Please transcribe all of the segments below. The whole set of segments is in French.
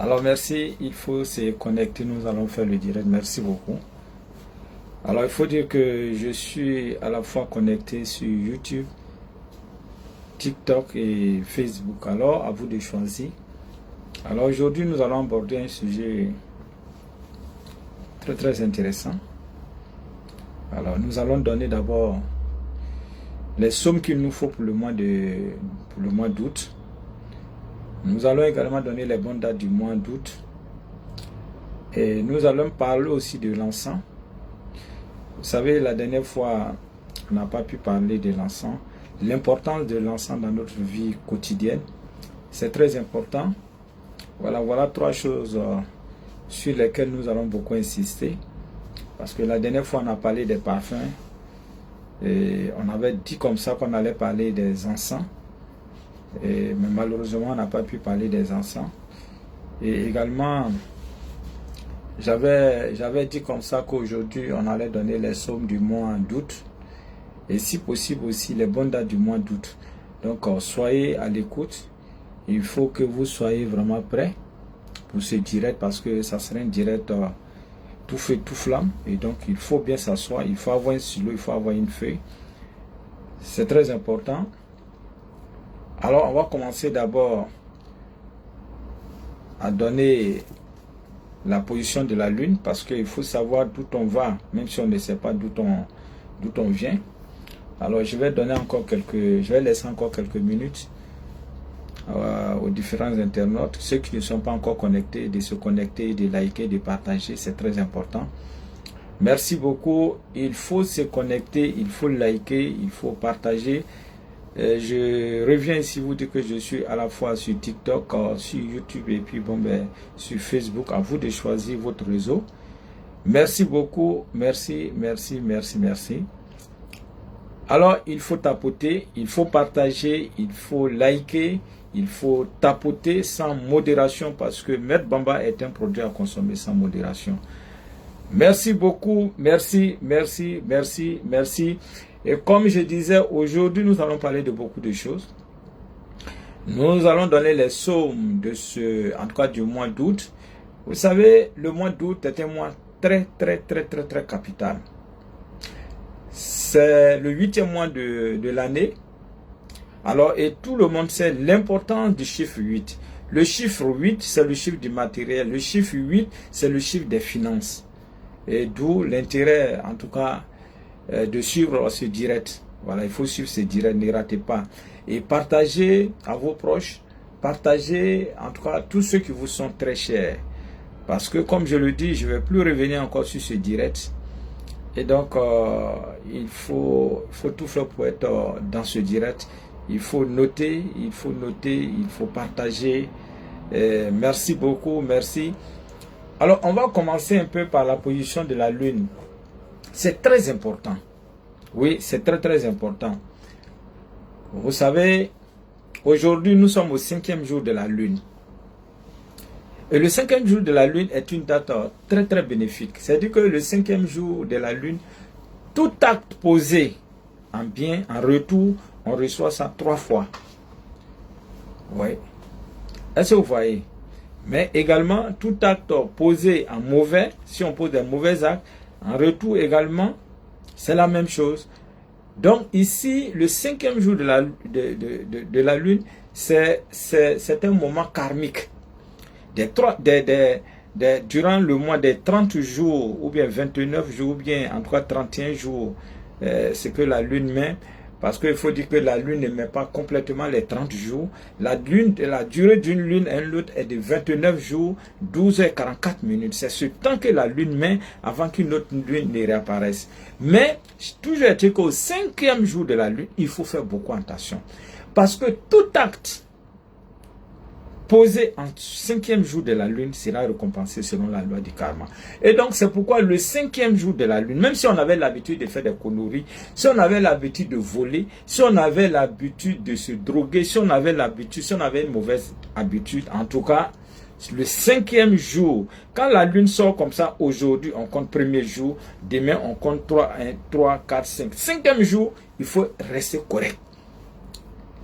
Alors merci, il faut se connecter, nous allons faire le direct, merci beaucoup. Alors il faut dire que je suis à la fois connecté sur YouTube, TikTok et Facebook. Alors à vous de choisir. Alors aujourd'hui nous allons aborder un sujet très intéressant. Alors nous allons donner d'abord les sommes qu'il nous faut pour le mois d'août. Nous allons également donner les bonnes dates du mois d'août. Et nous allons parler aussi de l'encens. Vous savez, la dernière fois, on n'a pas pu parler de l'encens. L'importance de l'encens dans notre vie quotidienne, c'est très important. Voilà trois choses sur lesquelles nous allons beaucoup insister. Parce que la dernière fois, on a parlé des parfums. Et on avait dit comme ça qu'on allait parler des encens. Mais malheureusement, on n'a pas pu parler des encens. Et également, j'avais dit comme ça qu'aujourd'hui, on allait donner les sommes du mois d'août. Et si possible aussi, les bonnes dates du mois d'août. Donc, soyez à l'écoute. Il faut que vous soyez vraiment prêts pour ce direct parce que ça sera un direct tout feu, tout flamme. Et donc, il faut bien s'asseoir. Il faut avoir un stylo, il faut avoir une feuille. C'est très important. Alors, on va commencer d'abord à donner la position de la Lune parce qu'il faut savoir d'où on va, même si on ne sait pas d'où on vient. Alors, je vais laisser encore quelques minutes aux différents internautes, ceux qui ne sont pas encore connectés, de se connecter, de liker, de partager, c'est très important. Merci beaucoup. Il faut se connecter, il faut liker, il faut partager. Je reviens ici vous dire que je suis à la fois sur TikTok, sur YouTube et puis sur Facebook. À vous de choisir votre réseau. Merci beaucoup. Merci. Alors, il faut tapoter, il faut partager, il faut liker, il faut tapoter sans modération parce que Maître Bamba est un produit à consommer sans modération. Merci beaucoup. Merci. Et comme je disais, aujourd'hui, nous allons parler de beaucoup de choses. Nous allons donner les sommes en tout cas du mois d'août. Vous savez, le mois d'août est un mois très capital. C'est le 8e mois de l'année. Alors, et tout le monde sait l'importance du chiffre 8. Le chiffre 8, c'est le chiffre du matériel. Le chiffre 8, c'est le chiffre des finances. Et d'où l'intérêt, en tout cas, de suivre ce direct. Voilà, il faut suivre ce direct, ne ratez pas. Et partagez à vos proches, partagez en tout cas tous ceux qui vous sont très chers. Parce que comme je le dis, je ne vais plus revenir encore sur ce direct. Et donc, il faut tout faire pour être dans ce direct. Il faut noter, il faut partager. Merci beaucoup, merci. Alors, on va commencer un peu par la position de la Lune. C'est très important. Oui, c'est très important. Vous savez, aujourd'hui, nous sommes au 5e jour de la Lune. Et le 5e jour de la Lune est une date très bénéfique. C'est-à-dire que le 5e jour de la Lune, tout acte posé en bien, en retour, on reçoit ça 3 fois. Oui. Est-ce que vous voyez? Mais également, tout acte posé en mauvais, si on pose des mauvais actes, en retour également, c'est la même chose. Donc ici, le 5e jour de la Lune, c'est un moment karmique. Durant le mois des 30 jours, ou bien 29 jours, ou bien en tout cas 31 jours, c'est que la Lune met. Parce qu'il faut dire que la Lune ne met pas complètement les 30 jours. La durée d'une Lune à l'autre est de 29 jours, 12h44 minutes. C'est ce temps que la Lune met avant qu'une autre Lune ne réapparaisse. Mais, toujours est-il qu'au 5e jour de la Lune, il faut faire beaucoup attention. Parce que tout acte posé en 5e jour de la Lune sera récompensé selon la loi du karma. Et donc, c'est pourquoi le 5e jour de la Lune, même si on avait l'habitude de faire des conneries, si on avait l'habitude de voler, si on avait l'habitude de se droguer, si on avait une mauvaise habitude, en tout cas, le 5e jour, quand la Lune sort comme ça, aujourd'hui, on compte premier jour, demain, on compte 3, 1, 3, 4, 5. 5e jour, il faut rester correct.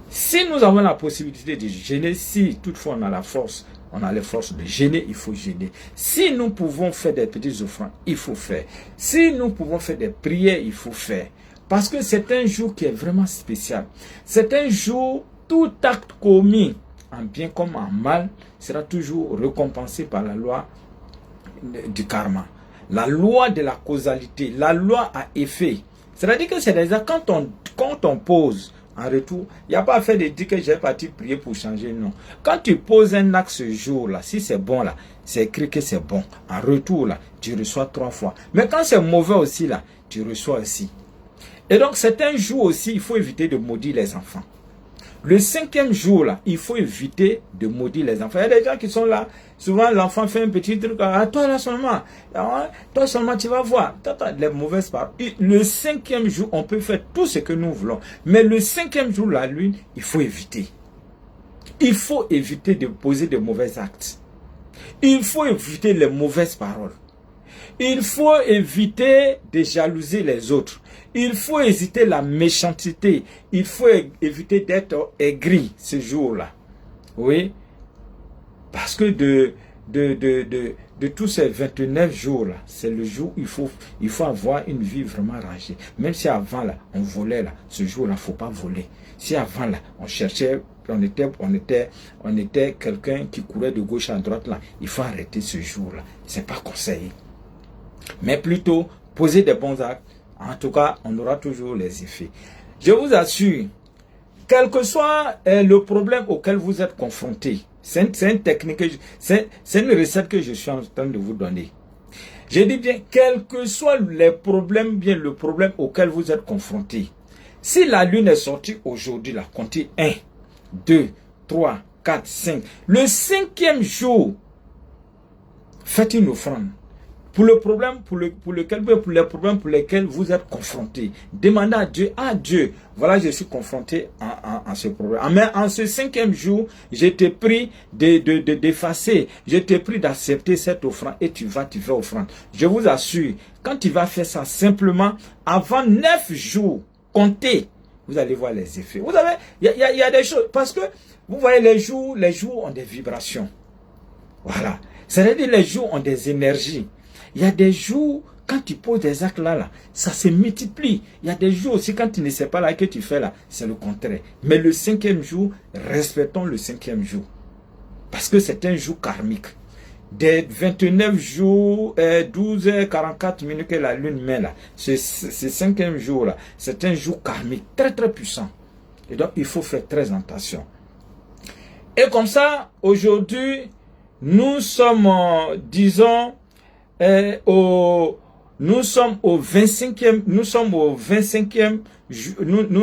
Si nous avons la possibilité de jeûner, si toutefois on a la force, on a les forces de jeûner, il faut jeûner. Si nous pouvons faire des petites offrandes, il faut faire. Si nous pouvons faire des prières, il faut faire. Parce que c'est un jour qui est vraiment spécial. C'est un jour, tout acte commis, en bien comme en mal, sera toujours récompensé par la loi du karma. La loi de la causalité, la loi à effet. C'est-à-dire que c'est déjà quand on pose en retour, il n'y a pas à faire de dire que j'ai parti prier pour changer, non. Quand tu poses un acte ce jour-là, si c'est bon là, c'est écrit que c'est bon. En retour là, tu reçois 3 fois. Mais quand c'est mauvais aussi là, tu reçois aussi. Et donc c'est un jour aussi, il faut éviter de maudire les enfants. Le 5e jour, là, il faut éviter de maudire les enfants. Il y a des gens qui sont là. Souvent, l'enfant fait un petit truc. Ah, toi là seulement. Toi seulement, tu vas voir. Les mauvaises paroles. Le 5e jour, on peut faire tout ce que nous voulons. Mais le 5e jour, la lune, il faut éviter. Il faut éviter de poser de mauvais actes. Il faut éviter les mauvaises paroles. Il faut éviter de jalouser les autres. Il faut éviter la méchanceté. Il faut éviter d'être aigri ce jour-là. Oui. Parce que de tous ces 29 jours-là, c'est le jour où il faut avoir une vie vraiment rangée. Même si avant, là, on volait, là, ce jour-là, il ne faut pas voler. Si avant, là, on cherchait, on était quelqu'un qui courait de gauche à droite, là, il faut arrêter ce jour-là. Ce n'est pas conseillé. Mais plutôt, poser des bons actes. En tout cas, on aura toujours les effets. Je vous assure, quel que soit le problème auquel vous êtes confronté, c'est une technique, c'est une recette que je suis en train de vous donner. Je dis bien, quel que soit les problèmes, bien le problème auquel vous êtes confronté, si la lune est sortie aujourd'hui, là, comptez 1, 2, 3, 4, 5. Le 5e jour, faites une offrande. Pour le problème pour les problèmes pour lesquels vous êtes confrontés, demandez à Dieu, voilà, je suis confronté à ce problème. Mais en ce 5e jour, je t'ai pris d'effacer, je t'ai pris d'accepter cette offrande et tu fais offrande. Je vous assure, quand tu vas faire ça simplement, avant 9 jours, comptez, vous allez voir les effets. Vous savez, il y a des choses, parce que vous voyez les jours ont des vibrations. Voilà. C'est-à-dire les jours ont des énergies. Il y a des jours, quand tu poses des actes là, ça se multiplie. Il y a des jours aussi, quand tu ne sais pas là, que tu fais là, c'est le contraire. Mais le 5e jour, respectons le 5e jour. Parce que c'est un jour karmique. Des 29 jours, 12h44 que la lune met là, ce 5e jour là, c'est un jour karmique, très très puissant. Et donc, il faut faire très attention. Et comme ça, aujourd'hui, nous sommes, disons, nous sommes au 25e, nous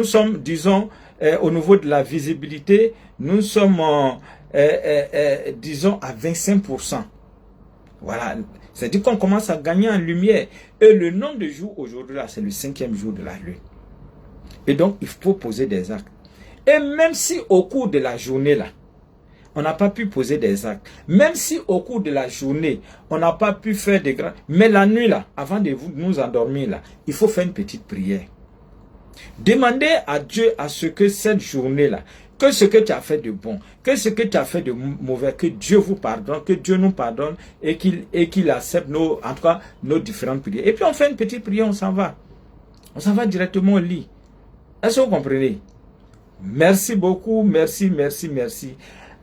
sommes, disons, au niveau de la visibilité, nous sommes, disons, à 25%. Voilà, c'est-à-dire qu'on commence à gagner en lumière. Et le nombre de jours aujourd'hui, là, c'est le 5e jour de la lune. Et donc, il faut poser des actes. Et même si au cours de la journée, là, on n'a pas pu poser des actes. Même si au cours de la journée, on n'a pas pu faire des grands... Mais la nuit, là, avant de nous endormir, là, il faut faire une petite prière. Demandez à Dieu à ce que cette journée-là, que ce que tu as fait de bon, que ce que tu as fait de mauvais, que Dieu vous pardonne, que Dieu nous pardonne et qu'il accepte en tout cas, nos différentes prières. Et puis on fait une petite prière, on s'en va. On s'en va directement au lit. Est-ce que vous comprenez? Merci beaucoup, merci.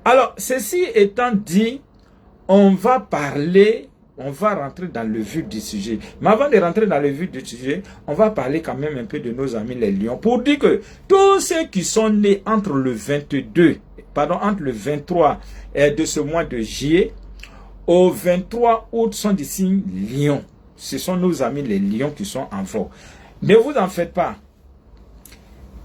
Alors, ceci étant dit, on va rentrer dans le vif du sujet. Mais avant de rentrer dans le vif du sujet, on va parler quand même un peu de nos amis les lions. Pour dire que tous ceux qui sont nés entre le 23 de ce mois de juillet au 23 août sont des signes lions. Ce sont nos amis les lions qui sont en vogue. Ne vous en faites pas.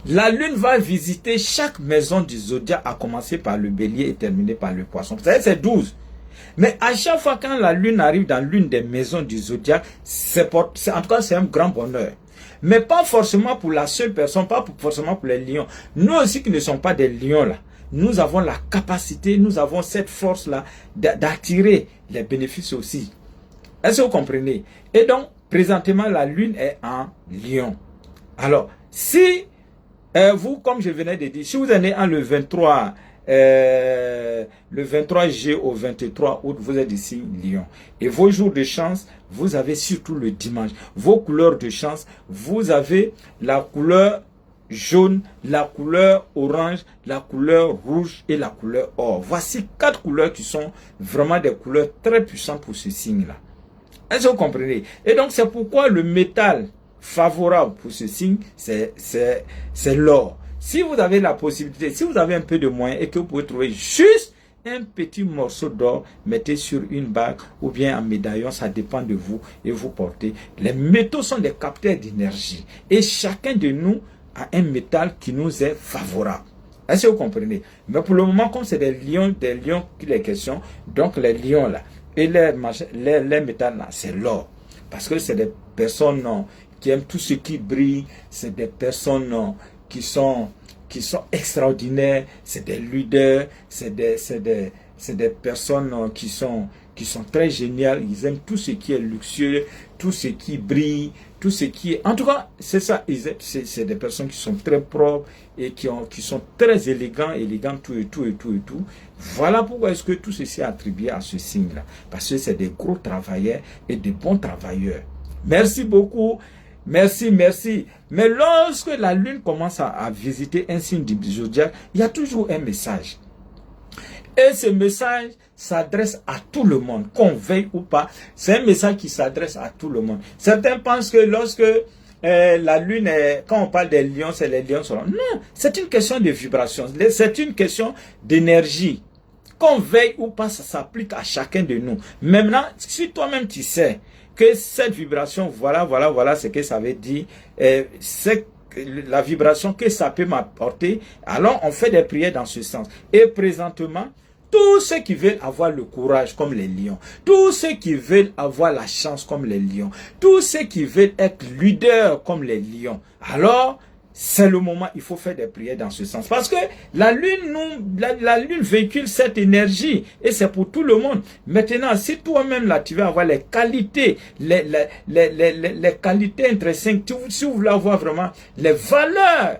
La lune va visiter chaque maison du zodiaque, à commencer par le bélier et terminer par le poisson. Vous savez, c'est 12. Mais à chaque fois quand la lune arrive dans l'une des maisons du zodiaque, en tout cas c'est un grand bonheur. Mais pas forcément pour la seule personne, forcément pour les lions. Nous aussi qui ne sommes pas des lions là, nous avons la capacité, nous avons cette force-là d'attirer les bénéfices aussi. Est-ce que vous comprenez? Et donc, présentement, la lune est en lion. Alors, si vous, comme je venais de dire, si vous êtes né en le 23 le 23 juillet au 23 août, vous êtes ici, Lion. Et vos jours de chance, vous avez surtout le dimanche. Vos couleurs de chance, vous avez la couleur jaune, la couleur orange, la couleur rouge et la couleur or. Voici 4 couleurs qui sont vraiment des couleurs très puissantes pour ce signe-là. Est-ce que vous comprenez? Et donc, c'est pourquoi le métal favorable pour ce signe, c'est l'or. Si vous avez la possibilité, si vous avez un peu de moyens et que vous pouvez trouver juste un petit morceau d'or, mettez sur une bague ou bien un médaillon, ça dépend de vous et vous portez. Les métaux sont des capteurs d'énergie et chacun de nous a un métal qui nous est favorable. Est-ce que vous comprenez? Mais pour le moment, comme c'est des lions qu'il est question, donc les lions là, et les métals là, c'est l'or. Parce que c'est des personnes qui aiment tout ce qui brille, c'est des personnes qui sont extraordinaires, c'est des leaders, c'est des personnes qui sont très géniales, ils aiment tout ce qui est luxueux, tout ce qui brille, tout ce qui est... En tout cas, c'est ça, c'est des personnes qui sont très propres et qui sont très élégants, tout et tout. Voilà pourquoi est-ce que tout ceci est attribué à ce signe-là. Parce que c'est des gros travailleurs et des bons travailleurs. Merci beaucoup. Merci. Mais lorsque la lune commence à visiter un signe du zodiaque, il y a toujours un message. Et ce message s'adresse à tout le monde, qu'on veuille ou pas. C'est un message qui s'adresse à tout le monde. Certains pensent que lorsque la lune quand on parle des lions, c'est les lions solars. Non, c'est une question de vibration. C'est une question d'énergie. Qu'on veuille ou pas, ça s'applique à chacun de nous. Maintenant, si toi-même tu sais que cette vibration, voilà ce que ça veut dire, c'est la vibration que ça peut m'apporter, alors on fait des prières dans ce sens. Et présentement, tous ceux qui veulent avoir le courage comme les lions, tous ceux qui veulent avoir la chance comme les lions, tous ceux qui veulent être leaders comme les lions, alors c'est le moment, il faut faire des prières dans ce sens. Parce que la lune, la lune véhicule cette énergie et c'est pour tout le monde. Maintenant, si toi-même là, tu veux avoir les qualités, les qualités intrinsèques, si vous voulez avoir vraiment les valeurs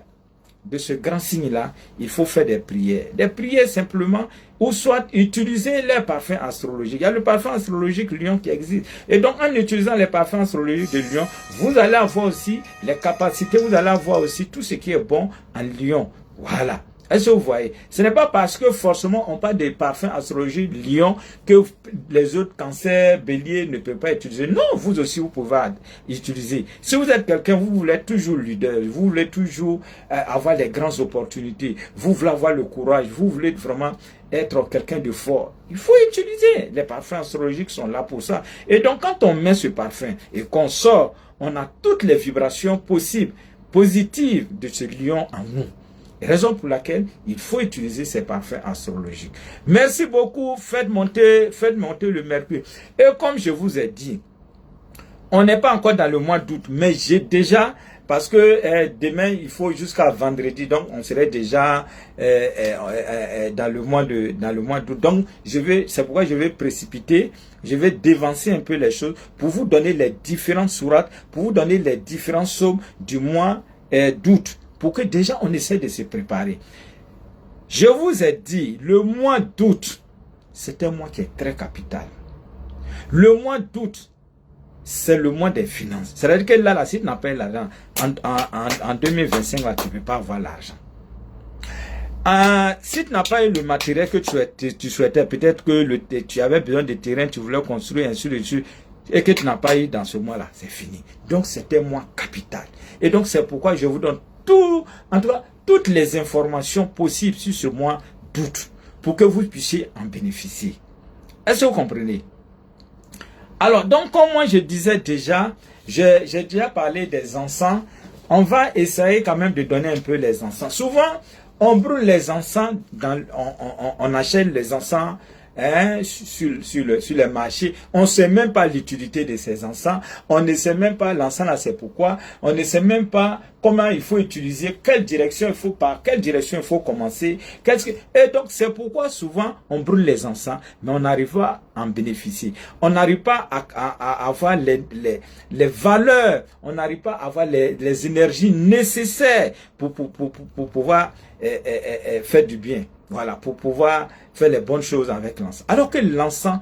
de ce grand signe-là, il faut faire des prières. Des prières simplement, ou soit utiliser les parfums astrologiques. Il y a le parfum astrologique lion qui existe. Et donc, en utilisant les parfums astrologiques de lion, vous allez avoir aussi les capacités, vous allez avoir aussi tout ce qui est bon en lion. Voilà. Est-ce que vous voyez? Ce n'est pas parce que forcément on parle des parfums astrologiques lion que les autres cancers, béliers ne peuvent pas utiliser. Non, vous aussi vous pouvez utiliser. Si vous êtes quelqu'un, vous voulez toujours leader, vous voulez toujours avoir les grandes opportunités, vous voulez avoir le courage, vous voulez vraiment être quelqu'un de fort. Il faut utiliser. Les parfums astrologiques sont là pour ça. Et donc quand on met ce parfum et qu'on sort, on a toutes les vibrations possibles, positives de ce lion en nous. Raison pour laquelle il faut utiliser ces parfums astrologiques. Merci beaucoup. Faites monter le mercure. Et comme je vous ai dit, on n'est pas encore dans le mois d'août, mais j'ai déjà, parce que demain il faut jusqu'à vendredi, donc on serait déjà dans le mois d'août. Donc c'est pourquoi je vais précipiter, je vais dévancer un peu les choses pour vous donner les différentes sourates, pour vous donner les différents psaumes du mois d'août. Pour que déjà on essaie de se préparer. Je vous ai dit, le mois d'août, c'est un mois qui est très capital. Le mois d'août, c'est le mois des finances. C'est-à-dire que là, si tu n'as pas l'argent, en 2025, là, tu ne peux pas avoir l'argent. Si tu n'as pas eu le matériel que tu souhaitais, peut-être que tu avais besoin de terrain, tu voulais construire, ainsi de suite, et que tu n'as pas eu dans ce mois-là, c'est fini. Donc, c'est un mois capital. Et donc, c'est pourquoi je vous donne en tout cas, toutes les informations possibles sur ce mois d'août pour que vous puissiez en bénéficier. Est-ce que vous comprenez? Alors, donc, comme moi je disais déjà, j'ai déjà parlé des encens. On va essayer quand même de donner un peu les encens. Souvent, on brûle les encens, on achète les encens sur les marchés. On ne sait même pas l'utilité de ces encens. On ne sait même pas l'encens là, c'est pourquoi. On ne sait même pas comment il faut utiliser, quelle direction il faut commencer. Et donc, c'est pourquoi souvent on brûle les encens, mais on n'arrive pas à en bénéficier. On n'arrive pas à avoir les valeurs, on n'arrive pas à avoir les énergies nécessaires pour pouvoir faire du bien. Voilà, pour pouvoir faire les bonnes choses avec l'encens. Alors que l'encens,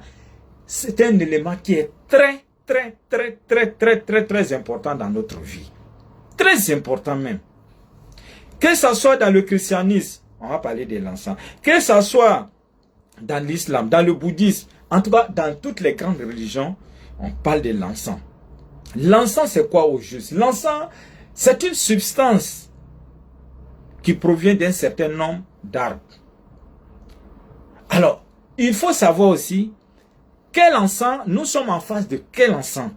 c'est un élément qui est très, très, très, très, très, très, très important dans notre vie. Très important même. Que ce soit dans le christianisme, on va parler de l'encens. Que ce soit dans l'islam, dans le bouddhisme, en tout cas dans toutes les grandes religions, on parle de l'encens. L'encens, c'est quoi au juste? L'encens, c'est une substance qui provient d'un certain nombre d'arbres. Alors, il faut savoir aussi quel encens, nous sommes en face de quel encens.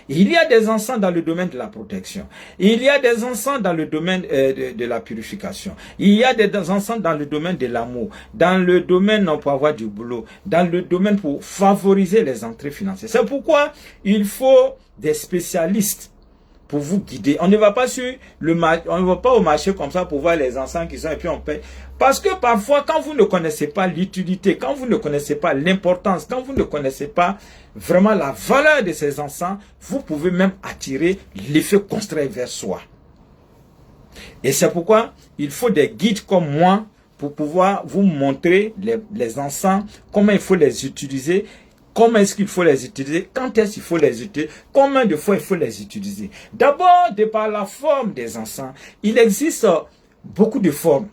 Il y a des encens dans le domaine de la protection. Il y a des encens dans le domaine de la purification. Il y a des encens dans le domaine de l'amour. Dans le domaine pour avoir du boulot. Dans le domaine pour favoriser les entrées financières. C'est pourquoi il faut des spécialistes pour vous guider. On ne va pas sur le marché, on ne va pas au marché comme ça pour voir les encens qui sont et puis on paye. Parce que parfois, quand vous ne connaissez pas l'utilité, quand vous ne connaissez pas l'importance, quand vous ne connaissez pas vraiment la valeur de ces encens, vous pouvez même attirer l'effet contraire vers soi. Et c'est pourquoi il faut des guides comme moi pour pouvoir vous montrer les encens, comment il faut les utiliser. Comment est-ce qu'il faut les utiliser? Quand est-ce qu'il faut les utiliser? Combien de fois il faut les utiliser? D'abord, de par la forme des encens, il existe beaucoup de formes.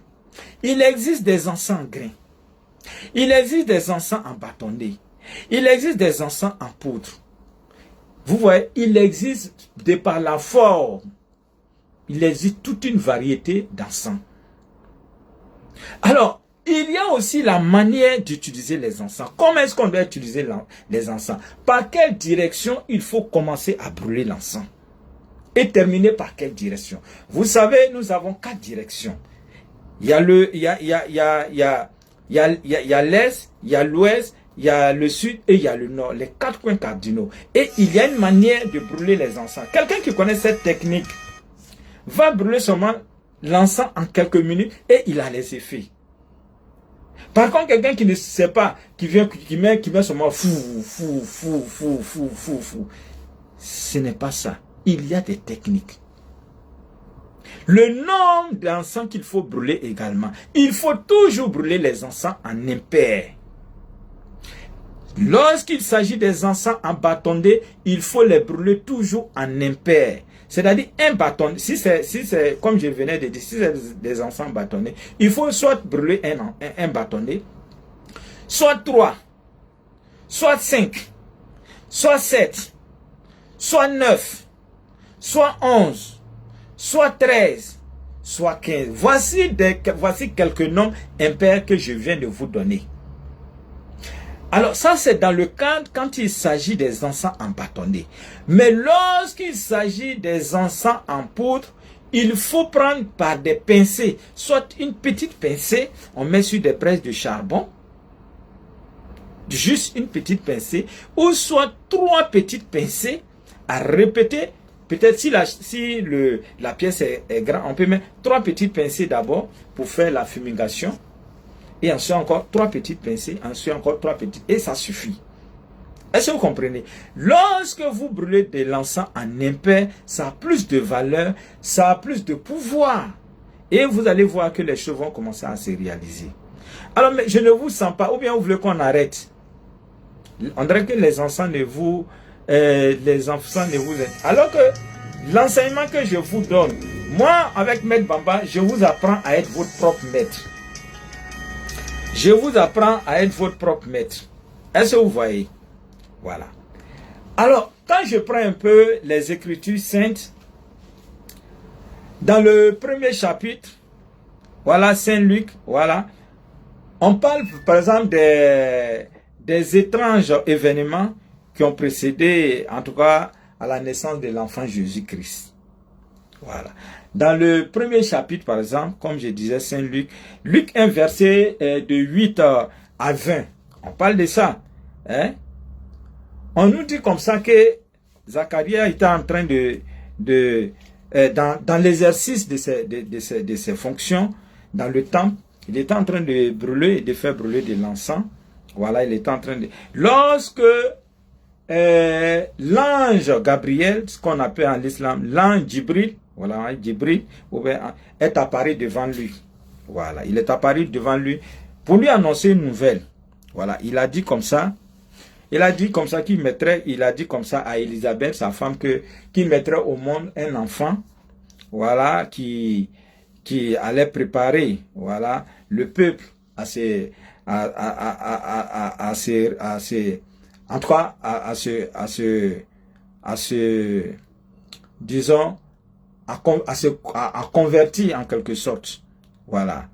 Il existe des encens en grains. Il existe des encens en bâtonnet. Il existe des encens en poudre. Vous voyez, il existe de par la forme. Il existe toute une variété d'encens. Alors, il y a aussi la manière d'utiliser les encens. Comment est-ce qu'on doit utiliser les encens? Par quelle direction il faut commencer à brûler l'encens? Et terminer par quelle direction? Vous savez, nous avons 4 directions. Il y a l'est, il y a l'ouest, il y a le sud et il y a le nord. Les 4 coins cardinaux. Et il y a une manière de brûler les encens. Quelqu'un qui connaît cette technique va brûler seulement l'encens en quelques minutes et il a les effets. Par contre, quelqu'un qui ne sait pas, qui met seulement fou, ce n'est pas ça. Il y a des techniques. Le nombre d'encens qu'il faut brûler également. Il faut toujours brûler les encens en impair. Lorsqu'il s'agit des encens en bâtonnet, il faut les brûler toujours en impair. C'est-à-dire un bâton, si c'est comme je venais de dire, si c'est des encens bâtonnets, il faut soit brûler un bâtonnet, soit 3, soit 5, soit 7, soit 9, soit 11, soit 13, soit 15. Voici quelques noms impairs que je viens de vous donner. Alors ça c'est dans le cadre quand il s'agit des encens en bâtonnet. Mais lorsqu'il s'agit des encens en poudre, il faut prendre par des pincées, soit une petite pincée, on met sur des braises de charbon, juste une petite pincée, ou soit 3 petites pincées à répéter. Peut-être si la pièce est grande, on peut mettre 3 petites pincées d'abord pour faire la fumigation. Et ensuite encore 3 petites pincées, ensuite encore 3 petites, et ça suffit. Est-ce que vous comprenez? Lorsque vous brûlez de l'encens en impair, ça a plus de valeur, ça a plus de pouvoir. Et vous allez voir que les choses vont commencer à se réaliser. Alors, mais je ne vous sens pas, ou bien vous voulez qu'on arrête? On dirait que les encens ne vous... Alors que l'enseignement que je vous donne, moi, avec Maître Bamba, je vous apprends à être votre propre maître. Je vous apprends à être votre propre maître. Est-ce que vous voyez? Voilà. Alors, quand je prends un peu les Écritures saintes, dans le premier chapitre, voilà, Saint Luc, voilà, on parle par exemple des étranges événements qui ont précédé, en tout cas, à la naissance de l'enfant Jésus-Christ. Voilà. Dans le premier chapitre, par exemple, comme je disais, Saint Luc, Luc 1, verset de 8 à 20, on parle de ça. Hein? On nous dit comme ça que Zacharie était en train dans l'exercice de ses fonctions, dans le temple, il était en train de brûler et de faire brûler de l'encens. Voilà, il était en train de... Lorsque l'ange Gabriel, ce qu'on appelle en l'islam, l'ange Djibril, voilà, Djibril est apparu devant lui. Voilà, il est apparu devant lui pour lui annoncer une nouvelle. Voilà, il a dit comme ça. Il a dit comme ça il a dit comme ça à Élisabeth, sa femme, qu'il mettrait au monde un enfant, voilà, qui allait préparer, voilà, le peuple à disons, à convertir en quelque sorte, voilà,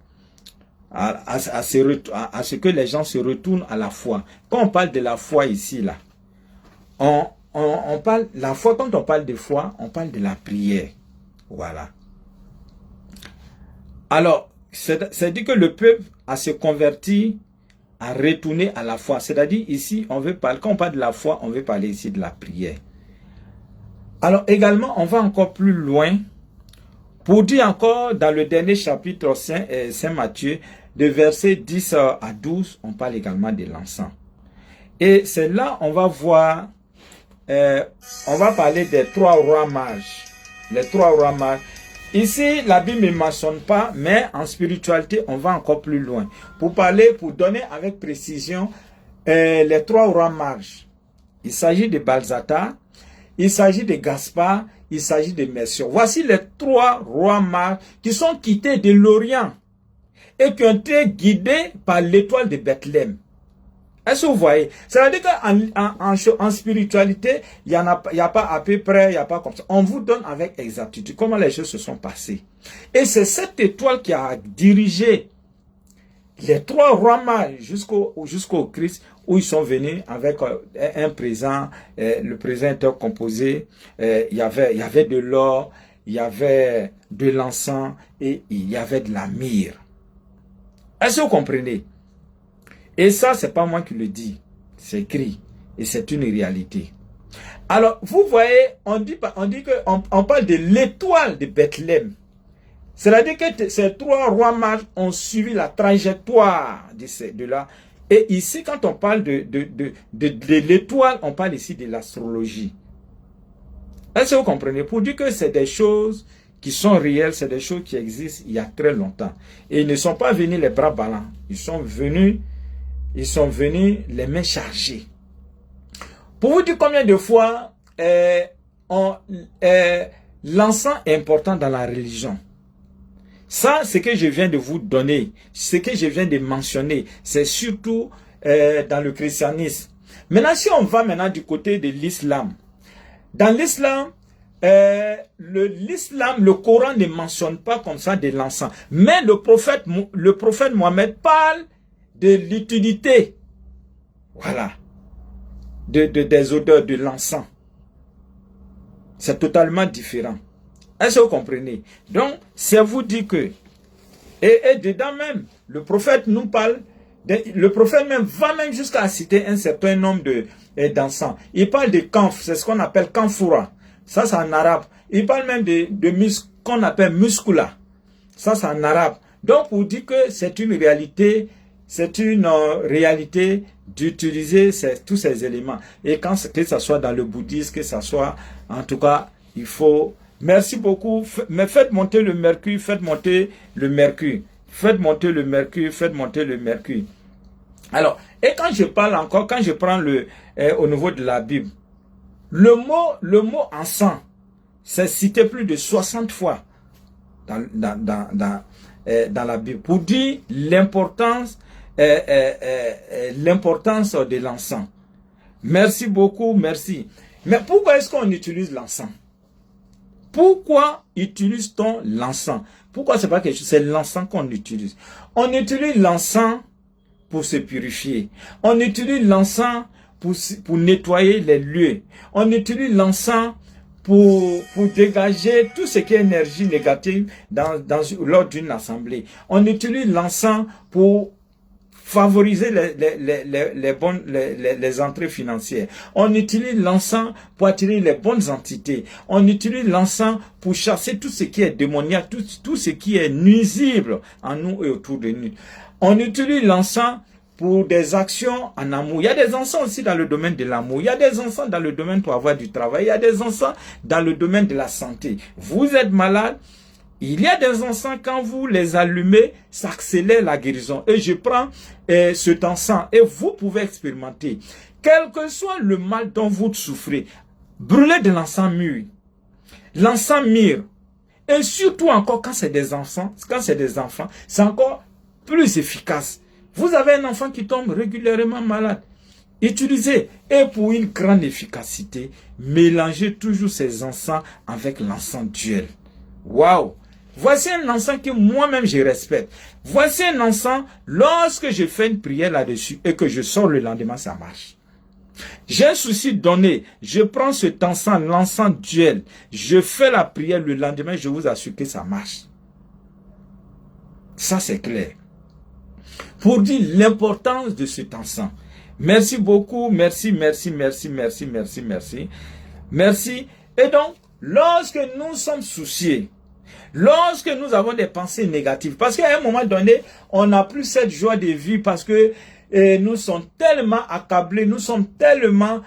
à ce que les gens se retournent à la foi. Quand on parle de la foi ici, là, on parle, la foi, quand on parle de foi, on parle de la prière, voilà. Alors, c'est dit que le peuple a se converti, a retourné à la foi. C'est-à-dire ici, on veut parler, quand on parle de la foi, on veut parler ici de la prière. Alors également, on va encore plus loin pour dire encore dans le dernier chapitre Saint Matthieu, de versets 10 à 12, on parle également de l'encens. Et c'est là, on va voir, on va parler des 3 rois mages. Les 3 rois mages. Ici, la Bible ne mentionne pas, mais en spiritualité, on va encore plus loin. Pour donner avec précision les 3 rois mages. Il s'agit de Balzatar, il s'agit de Gaspard, il s'agit de Melchior. Voici les 3 rois mages qui sont quittés de l'Orient et qui ont été guidés par l'étoile de Bethléem. Est-ce que vous voyez? C'est-à-dire qu'en spiritualité, il n'y a pas à peu près, il n'y a pas comme ça. On vous donne avec exactitude comment les choses se sont passées. Et c'est cette étoile qui a dirigé les 3 rois mages jusqu'au Christ, où ils sont venus avec un présent. Le présent était composé, il y avait de l'or, il y avait de l'encens et il y avait de la myrrhe. Est-ce que vous comprenez? Et ça, c'est pas moi qui le dis, c'est écrit et c'est une réalité. Alors, vous voyez, on parle de l'étoile de Bethléem. C'est-à-dire que ces 3 rois mages ont suivi la trajectoire de là. Et ici, quand on parle de l'étoile, on parle ici de l'astrologie. Est-ce que vous comprenez? Pour dire que c'est des choses qui sont réelles, c'est des choses qui existent il y a très longtemps. Et ils ne sont pas venus les bras ballants. Ils sont venus les mains chargées. Pour vous dire combien de fois l'encens est important dans la religion. Ça, ce que je viens de vous donner, ce que je viens de mentionner, c'est surtout dans le christianisme. Maintenant, si on va maintenant du côté de l'islam, dans l'islam, le Coran ne mentionne pas comme ça de l'encens. Mais le prophète Mohammed parle de l'utilité, voilà, des odeurs de l'encens. C'est totalement différent. Est-ce que vous comprenez? Donc, c'est vous dire que, et dedans même, le prophète nous parle, le prophète même va même jusqu'à citer un certain nombre d'encens. Il parle de kanf, c'est ce qu'on appelle kanfoura. Ça, c'est en arabe. Il parle même de qu'on appelle muscula. Ça, c'est en arabe. Donc, pour dire que c'est une réalité, d'utiliser tous ces éléments. Et que ce soit dans le bouddhisme, que ce soit, en tout cas, il faut... Merci beaucoup, mais faites monter le mercure, faites monter le mercure. Faites monter le mercure, faites monter le mercure. Alors, et quand je parle encore, quand je prends au niveau de la Bible, le mot encens, c'est cité plus de 60 fois dans la Bible pour dire l'importance de l'encens. Merci beaucoup, merci. Mais pourquoi est-ce qu'on utilise l'encens? Pourquoi utilise-t-on l'encens? Pourquoi c'est pas quelque chose, c'est l'encens qu'on utilise. On utilise l'encens pour se purifier. On utilise l'encens pour nettoyer les lieux. On utilise l'encens pour dégager tout ce qui est énergie négative lors d'une assemblée. On utilise l'encens pour favoriser les entrées financières. On utilise l'encens pour attirer les bonnes entités. On utilise l'encens pour chasser tout ce qui est démoniaque, tout ce qui est nuisible en nous et autour de nous. On utilise l'encens pour des actions en amour. Il y a des encens aussi dans le domaine de l'amour. Il y a des encens dans le domaine pour avoir du travail. Il y a des encens dans le domaine de la santé. Vous êtes malade, Il y a des encens, quand vous les allumez, ça accélère la guérison. Et je prends cet encens et vous pouvez expérimenter. Quel que soit le mal dont vous souffrez, brûlez de l'encens mûr. L'encens mûr. Et surtout encore quand c'est des enfants, c'est encore plus efficace. Vous avez un enfant qui tombe régulièrement malade. Utilisez. Et pour une grande efficacité, mélangez toujours ces encens avec l'encens d'huile. Waouh! Voici un encens que moi-même je respecte. Voici un encens, lorsque je fais une prière là-dessus et que je sors le lendemain, ça marche. J'ai un souci donné, je prends cet encens, l'encens d'huile, je fais la prière le lendemain, je vous assure que ça marche. Ça c'est clair. Pour dire l'importance de cet encens. Merci beaucoup, merci. Merci. Et donc, lorsque nous sommes souciés, lorsque nous avons des pensées négatives, parce qu'à un moment donné, on n'a plus cette joie de vivre parce que nous sommes tellement accablés, nous sommes tellement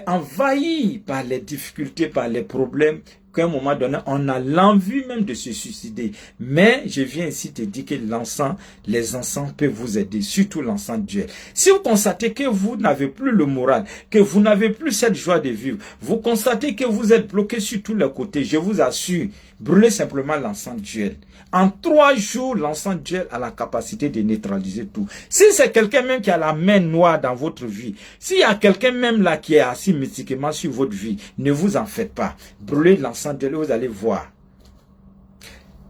envahis par les difficultés, par les problèmes, qu'à un moment donné, on a l'envie même de se suicider. Mais je viens ici te dire que l'encens, les encens peuvent vous aider, surtout l'encens d'huile. Si vous constatez que vous n'avez plus le moral, que vous n'avez plus cette joie de vivre, vous constatez que vous êtes bloqué sur tous les côtés, je vous assure, brûlez simplement l'encens d'huile. En 3 jours, l'encens d'huile a la capacité de neutraliser tout. Si c'est quelqu'un même qui a la main noire dans votre vie, s'il y a quelqu'un même là qui est assis mystiquement sur votre vie, ne vous en faites pas. Brûlez l'encens d'huile, vous allez voir.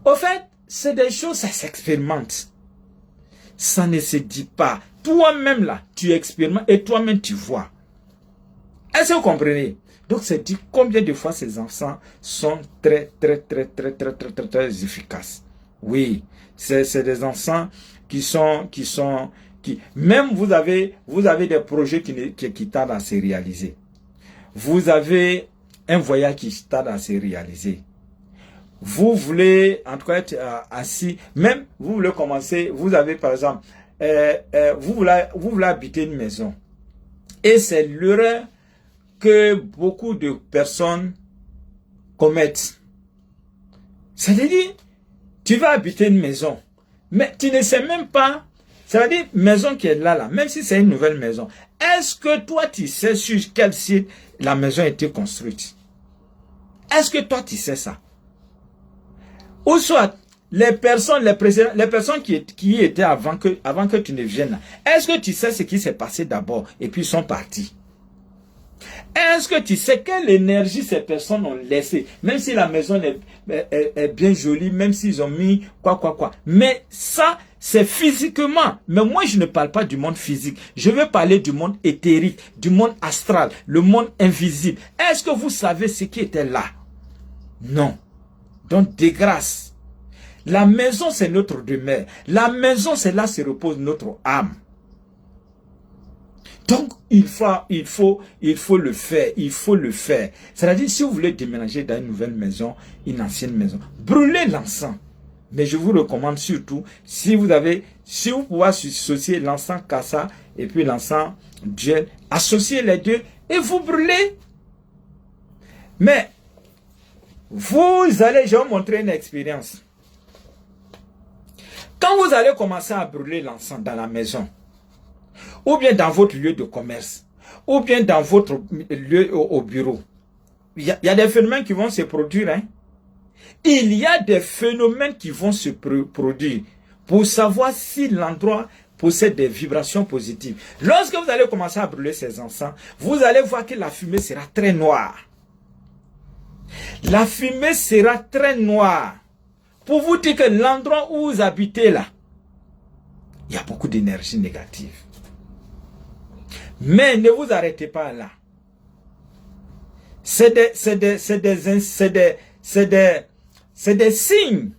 Au fait, c'est des choses, ça s'expérimente. Ça ne se dit pas. Toi-même là, tu expérimentes et toi-même tu vois. Est-ce que vous comprenez? Donc c'est dit combien de fois ces encens sont très efficaces. Oui, c'est des encens même vous avez des projets qui tardent à se réaliser. Vous avez un voyage qui tarde à se réaliser. Vous voulez, en tout cas, être assis, même vous voulez commencer, vous avez par exemple, vous voulez habiter une maison. Et c'est l'erreur que beaucoup de personnes commettent. C'est-à-dire, tu vas habiter une maison, mais tu ne sais même pas, c'est-à-dire, maison qui est là, même si c'est une nouvelle maison, est-ce que toi tu sais sur quel site la maison a été construite? Est-ce que toi tu sais ça? Ou soit, les personnes qui y étaient avant que tu ne viennes, est-ce que tu sais ce qui s'est passé d'abord et puis ils sont partis? Est-ce que tu sais quelle énergie ces personnes ont laissé? Même si la maison est bien jolie, même s'ils ont mis quoi. Mais ça, c'est physiquement. Mais moi, je ne parle pas du monde physique. Je veux parler du monde éthérique, du monde astral, le monde invisible. Est-ce que vous savez ce qui était là? Non. Donc, de grâce. La maison, c'est notre demeure. La maison, c'est là où se repose notre âme. Donc, il faut le faire, C'est-à-dire, si vous voulez déménager dans une nouvelle maison, une ancienne maison, brûlez l'encens. Mais je vous recommande surtout, si vous pouvez associer l'encens kassa et puis l'encens d'huile, associez les deux et vous brûlez. Mais, je vais vous montrer une expérience. Quand vous allez commencer à brûler l'encens dans la maison, ou bien dans votre lieu de commerce, ou bien dans votre lieu au bureau, il y a des phénomènes qui vont se produire. Hein? Il y a des phénomènes qui vont se produire pour savoir si l'endroit possède des vibrations positives. Lorsque vous allez commencer à brûler ces encens, vous allez voir que la fumée sera très noire. La fumée sera très noire. Pour vous dire que l'endroit où vous habitez là, il y a beaucoup d'énergie négative. Mais ne vous arrêtez pas là. C'est des signes.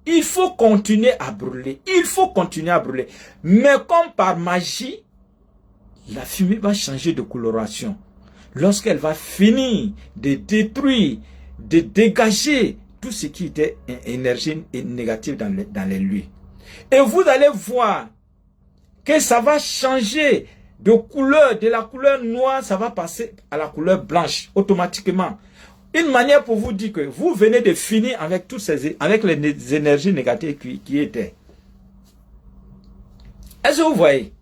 Il faut continuer à brûler. Mais comme par magie, la fumée va changer de coloration. Lorsqu'elle va finir de détruire, de dégager tout ce qui était énergie négative dans les lieux. Et vous allez voir que ça va changer de couleur, de la couleur noire, ça va passer à la couleur blanche automatiquement. Une manière pour vous dire que vous venez de finir avec avec les énergies négatives qui étaient. Est-ce que vous voyez?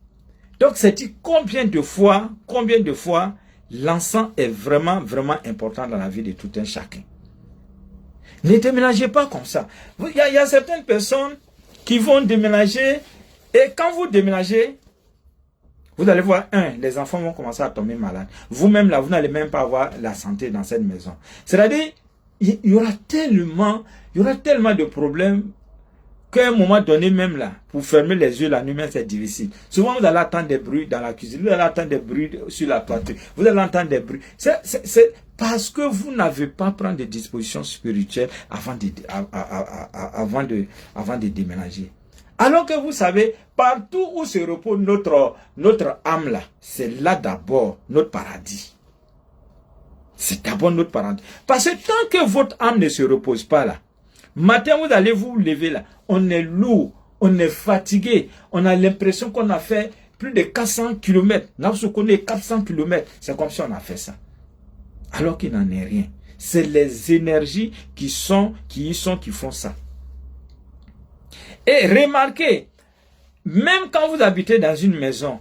Donc, c'est dit combien de fois l'encens est vraiment, vraiment important dans la vie de tout un chacun. Ne déménagez pas comme ça. Il y a certaines personnes qui vont déménager et quand vous déménagez, vous allez voir, les enfants vont commencer à tomber malades. Vous-même, là, vous n'allez même pas avoir la santé dans cette maison. C'est-à-dire, il y aura tellement de problèmes qu'à un moment donné, même là, pour fermer les yeux la nuit, c'est difficile. Souvent, vous allez entendre des bruits dans la cuisine, vous allez entendre des bruits sur la toiture, vous allez entendre des bruits. C'est parce que vous n'avez pas pris des dispositions spirituelles avant de déménager. Alors que vous savez, partout où se repose notre âme là, c'est là d'abord notre paradis. C'est d'abord notre paradis. Parce que tant que votre âme ne se repose pas là, matin vous allez vous lever là, on est lourd, on est fatigué, on a l'impression qu'on a fait plus de 400 km. Là, vous connaissez 400 km, c'est comme si on a fait ça. Alors qu'il n'en est rien. C'est les énergies qui font ça. Et remarquez, même quand vous habitez dans une maison,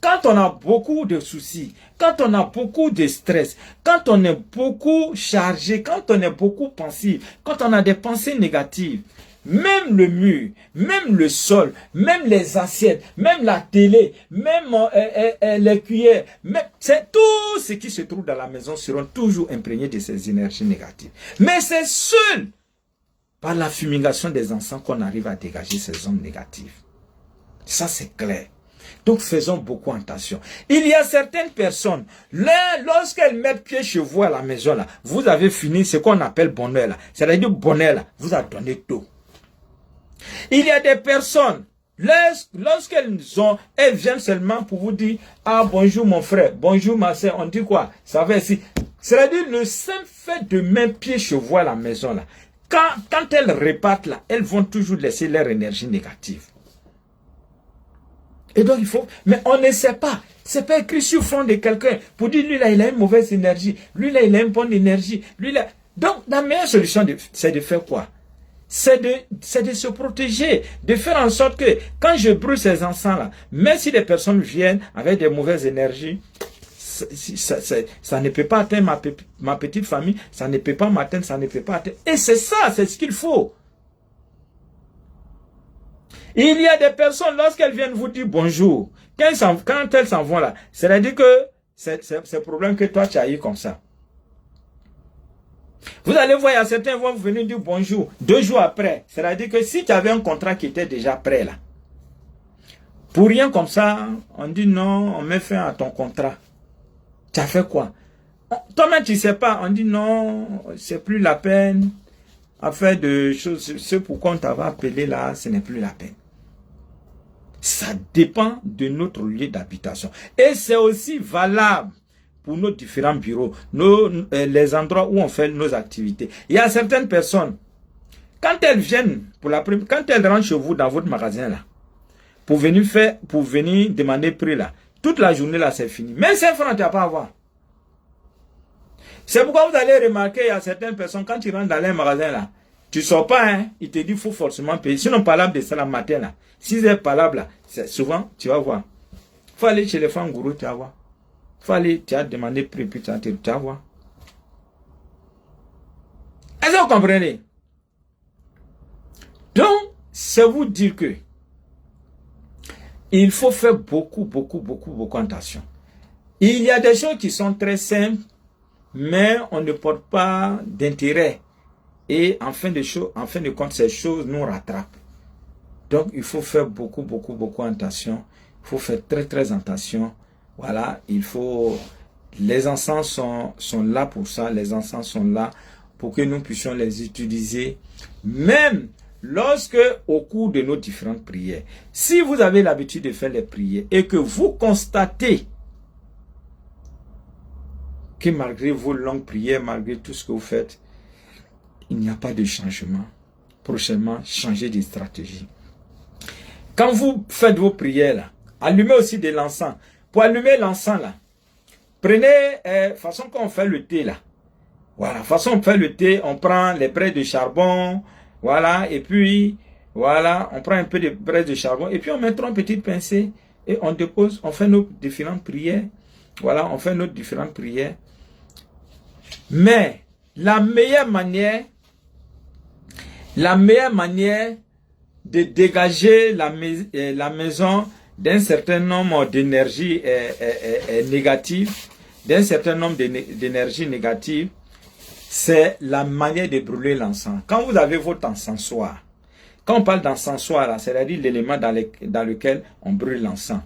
quand on a beaucoup de soucis, quand on a beaucoup de stress, quand on est beaucoup chargé, quand on est beaucoup pensif, quand on a des pensées négatives, même le mur, même le sol, même les assiettes, même la télé, même les cuillères, c'est tout ce qui se trouve dans la maison seront toujours imprégnés de ces énergies négatives. Mais c'est seul par la fumigation des encens qu'on arrive à dégager ces ondes négatives. Ça, c'est clair. Donc, faisons beaucoup attention. Il y a certaines personnes, là, lorsqu'elles mettent pied chez vous à la maison, là, vous avez fini ce qu'on appelle bonheur. C'est-à-dire, bonheur, là, vous a donné tout. Il y a des personnes, lorsqu'elles viennent seulement pour vous dire, ah, bonjour mon frère, bonjour ma soeur, on dit quoi? Ça va ici. C'est-à-dire, le simple fait de mettre pied chez vous à la maison, là, quand elles repartent là, elles vont toujours laisser leur énergie négative. Et donc il faut, mais on ne sait pas. C'est pas écrit sur le front de quelqu'un pour dire lui là il a une mauvaise énergie, lui là il a une bonne énergie, lui là. Donc la meilleure solution c'est de faire quoi? C'est de se protéger, de faire en sorte que quand je brûle ces encens là, même si des personnes viennent avec des mauvaises énergies, ça ne peut pas atteindre ma petite famille, ça ne peut pas m'atteindre, ça ne peut pas atteindre. Et c'est ça, c'est ce qu'il faut. Il y a des personnes, lorsqu'elles viennent vous dire bonjour, quand elles s'en vont là, c'est-à-dire que c'est le problème que toi tu as eu comme ça. Vous allez voir, il y a certains vont venir dire bonjour 2 jours après. C'est-à-dire que si tu avais un contrat qui était déjà prêt là, pour rien comme ça, on dit non, on met fin à ton contrat. Tu as fait quoi? Toi-même, tu ne sais pas. On dit non, c'est plus la peine. À faire de choses, ce pourquoi on t'avait appelé là, ce n'est plus la peine. Ça dépend de notre lieu d'habitation. Et c'est aussi valable pour nos différents bureaux, les endroits où on fait nos activités. Il y a certaines personnes, quand elles viennent, quand elles rentrent chez vous dans votre magasin là, pour venir demander prix là, toute la journée là, c'est fini. Même 5 francs, tu n'as pas à avoir. C'est pourquoi vous allez remarquer, il y a certaines personnes, quand tu rentres dans les magasins là, tu ne sors pas, hein, il te dit qu'il faut forcément payer. Sinon, parlable de ça la matin là, 6 heures parlable là, souvent, tu vas voir. Il faut aller chez les femmes gourous, tu vas voir. Il faut aller, tu as demandé prix, puis tu vas voir. Est-ce que vous comprenez? Donc, c'est vous dire que il faut faire beaucoup attention. Il y a des choses qui sont très simples, mais on ne porte pas d'intérêt. Et en fin de compte, ces choses nous rattrapent. Donc, il faut faire beaucoup attention. Il faut faire très attention. Voilà, les encens sont là pour ça. Les encens sont là pour que nous puissions les utiliser. Même lorsque, au cours de nos différentes prières, si vous avez l'habitude de faire les prières et que vous constatez que malgré vos longues prières, malgré tout ce que vous faites, il n'y a pas de changement. Prochainement, changez de stratégie. Quand vous faites vos prières, là, allumez aussi de l'encens. Pour allumer l'encens, là, prenez, façon qu'on fait le thé, là. Voilà, de toute façon, on fait le thé, on prend les braises de charbon, voilà, et puis, voilà, on prend un peu de braises de charbon, et puis on met 3 petites pincées, et on dépose, on fait nos différentes prières, voilà, on fait nos différentes prières. Mais, la meilleure manière de dégager la maison d'un certain nombre d'énergies négatives, d'un certain nombre d'énergies négatives, c'est la manière de brûler l'encens. Quand vous avez votre encensoir, quand on parle d'encensoir, c'est-à-dire l'élément dans lequel on brûle l'encens.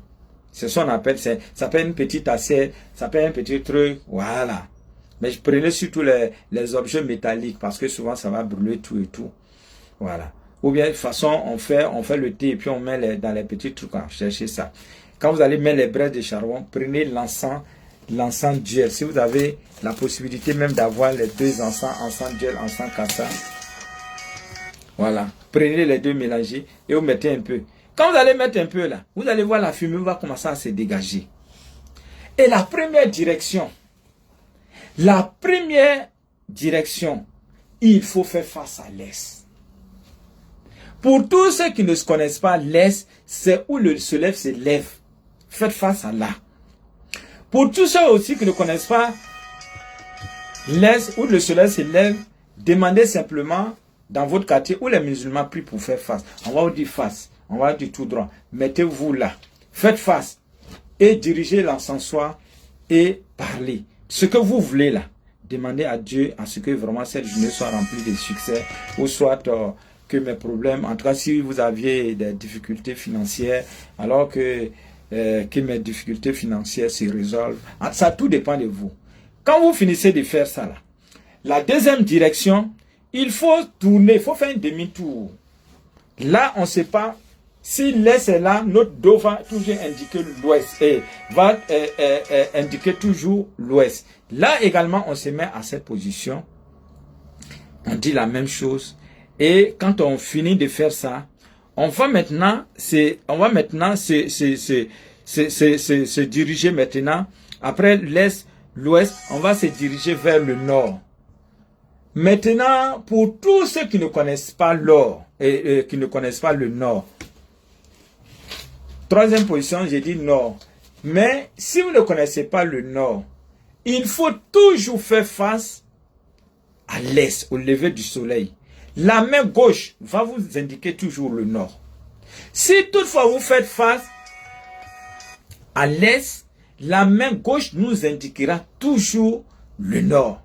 C'est ce qu'on appelle, ça peut être une petite assiette, ça peut être un petit truc, voilà. Mais je prenais surtout les objets métalliques parce que souvent ça va brûler tout et tout. Voilà. Ou bien de toute façon, on fait le thé et puis on met dans les petits trucs, chercher ça. Quand vous allez mettre les braises de charbon, prenez l'encens duel. Si vous avez la possibilité même d'avoir les deux encens duel, encens kassa, voilà. Prenez les deux, mélangez et vous mettez un peu. Quand vous allez mettre un peu là, vous allez voir la fumée va commencer à se dégager. Et la première direction, il faut faire face à l'est. Pour tous ceux qui ne se connaissent pas, l'est, c'est où le soleil se lève. Faites face à là. Pour tous ceux aussi qui ne connaissent pas l'est, où le soleil se lève, demandez simplement dans votre quartier où les musulmans prient pour faire face. On va vous dire face, on va vous dire tout droit. Mettez-vous là, faites face et dirigez l'encensoir et parlez. Ce que vous voulez là, demandez à Dieu à ce que vraiment cette journée soit remplie de succès ou soit que mes problèmes, en tout cas si vous aviez des difficultés financières, alors que mes difficultés financières se résolvent. Ça tout dépend de vous. Quand vous finissez de faire ça là, la deuxième direction, il faut tourner, il faut faire un demi-tour. Là, on ne sait pas si l'est est là, notre dos va toujours indiquer l'ouest et va indiquer toujours l'ouest. Là également, on se met à cette position. On dit la même chose. Et quand on finit de faire ça, on va maintenant se diriger maintenant. Après l'est, l'ouest, on va se diriger vers le nord. Maintenant, pour tous ceux qui ne connaissent pas l'or et qui ne connaissent pas le nord, troisième position, j'ai dit nord. Mais si vous ne connaissez pas le nord, il faut toujours faire face à l'est, au lever du soleil. La main gauche va vous indiquer toujours le nord. Si toutefois vous faites face à l'est, la main gauche nous indiquera toujours le nord.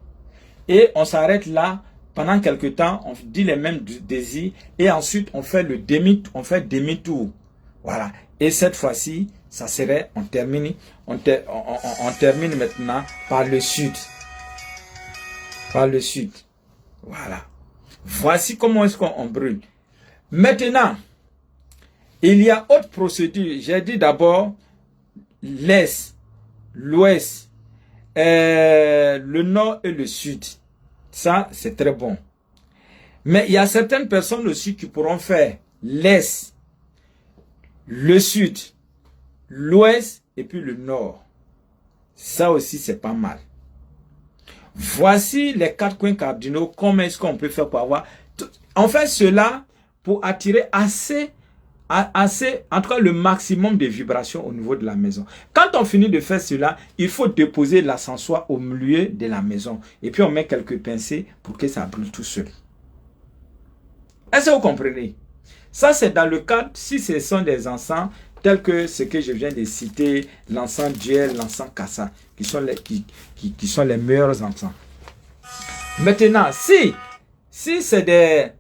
Et on s'arrête là pendant quelque temps, on dit les mêmes désirs et ensuite on fait demi-tour. Voilà. Et cette fois-ci, ça serait, on termine maintenant par le sud. Par le sud. Voilà. Voici comment est-ce qu'on brûle. Maintenant, il y a autre procédure. J'ai dit d'abord l'est, l'ouest, le nord et le sud. Ça, c'est très bon. Mais il y a certaines personnes aussi qui pourront faire l'est, le sud, l'ouest et puis le nord. Ça aussi, c'est pas mal. Voici les 4 coins cardinaux. Comment est-ce qu'on peut faire pour avoir... On fait cela pour attirer assez, en tout cas le maximum de vibrations au niveau de la maison. Quand on finit de faire cela, il faut déposer l'encensoir au milieu de la maison. Et puis on met quelques pincées pour que ça brûle tout seul. Est-ce que vous comprenez? Ça c'est dans le cadre, si ce sont des encens tels que ce que je viens de citer, l'encens duel, l'encens kassa, qui sont les meilleurs encens. Maintenant, si c'est des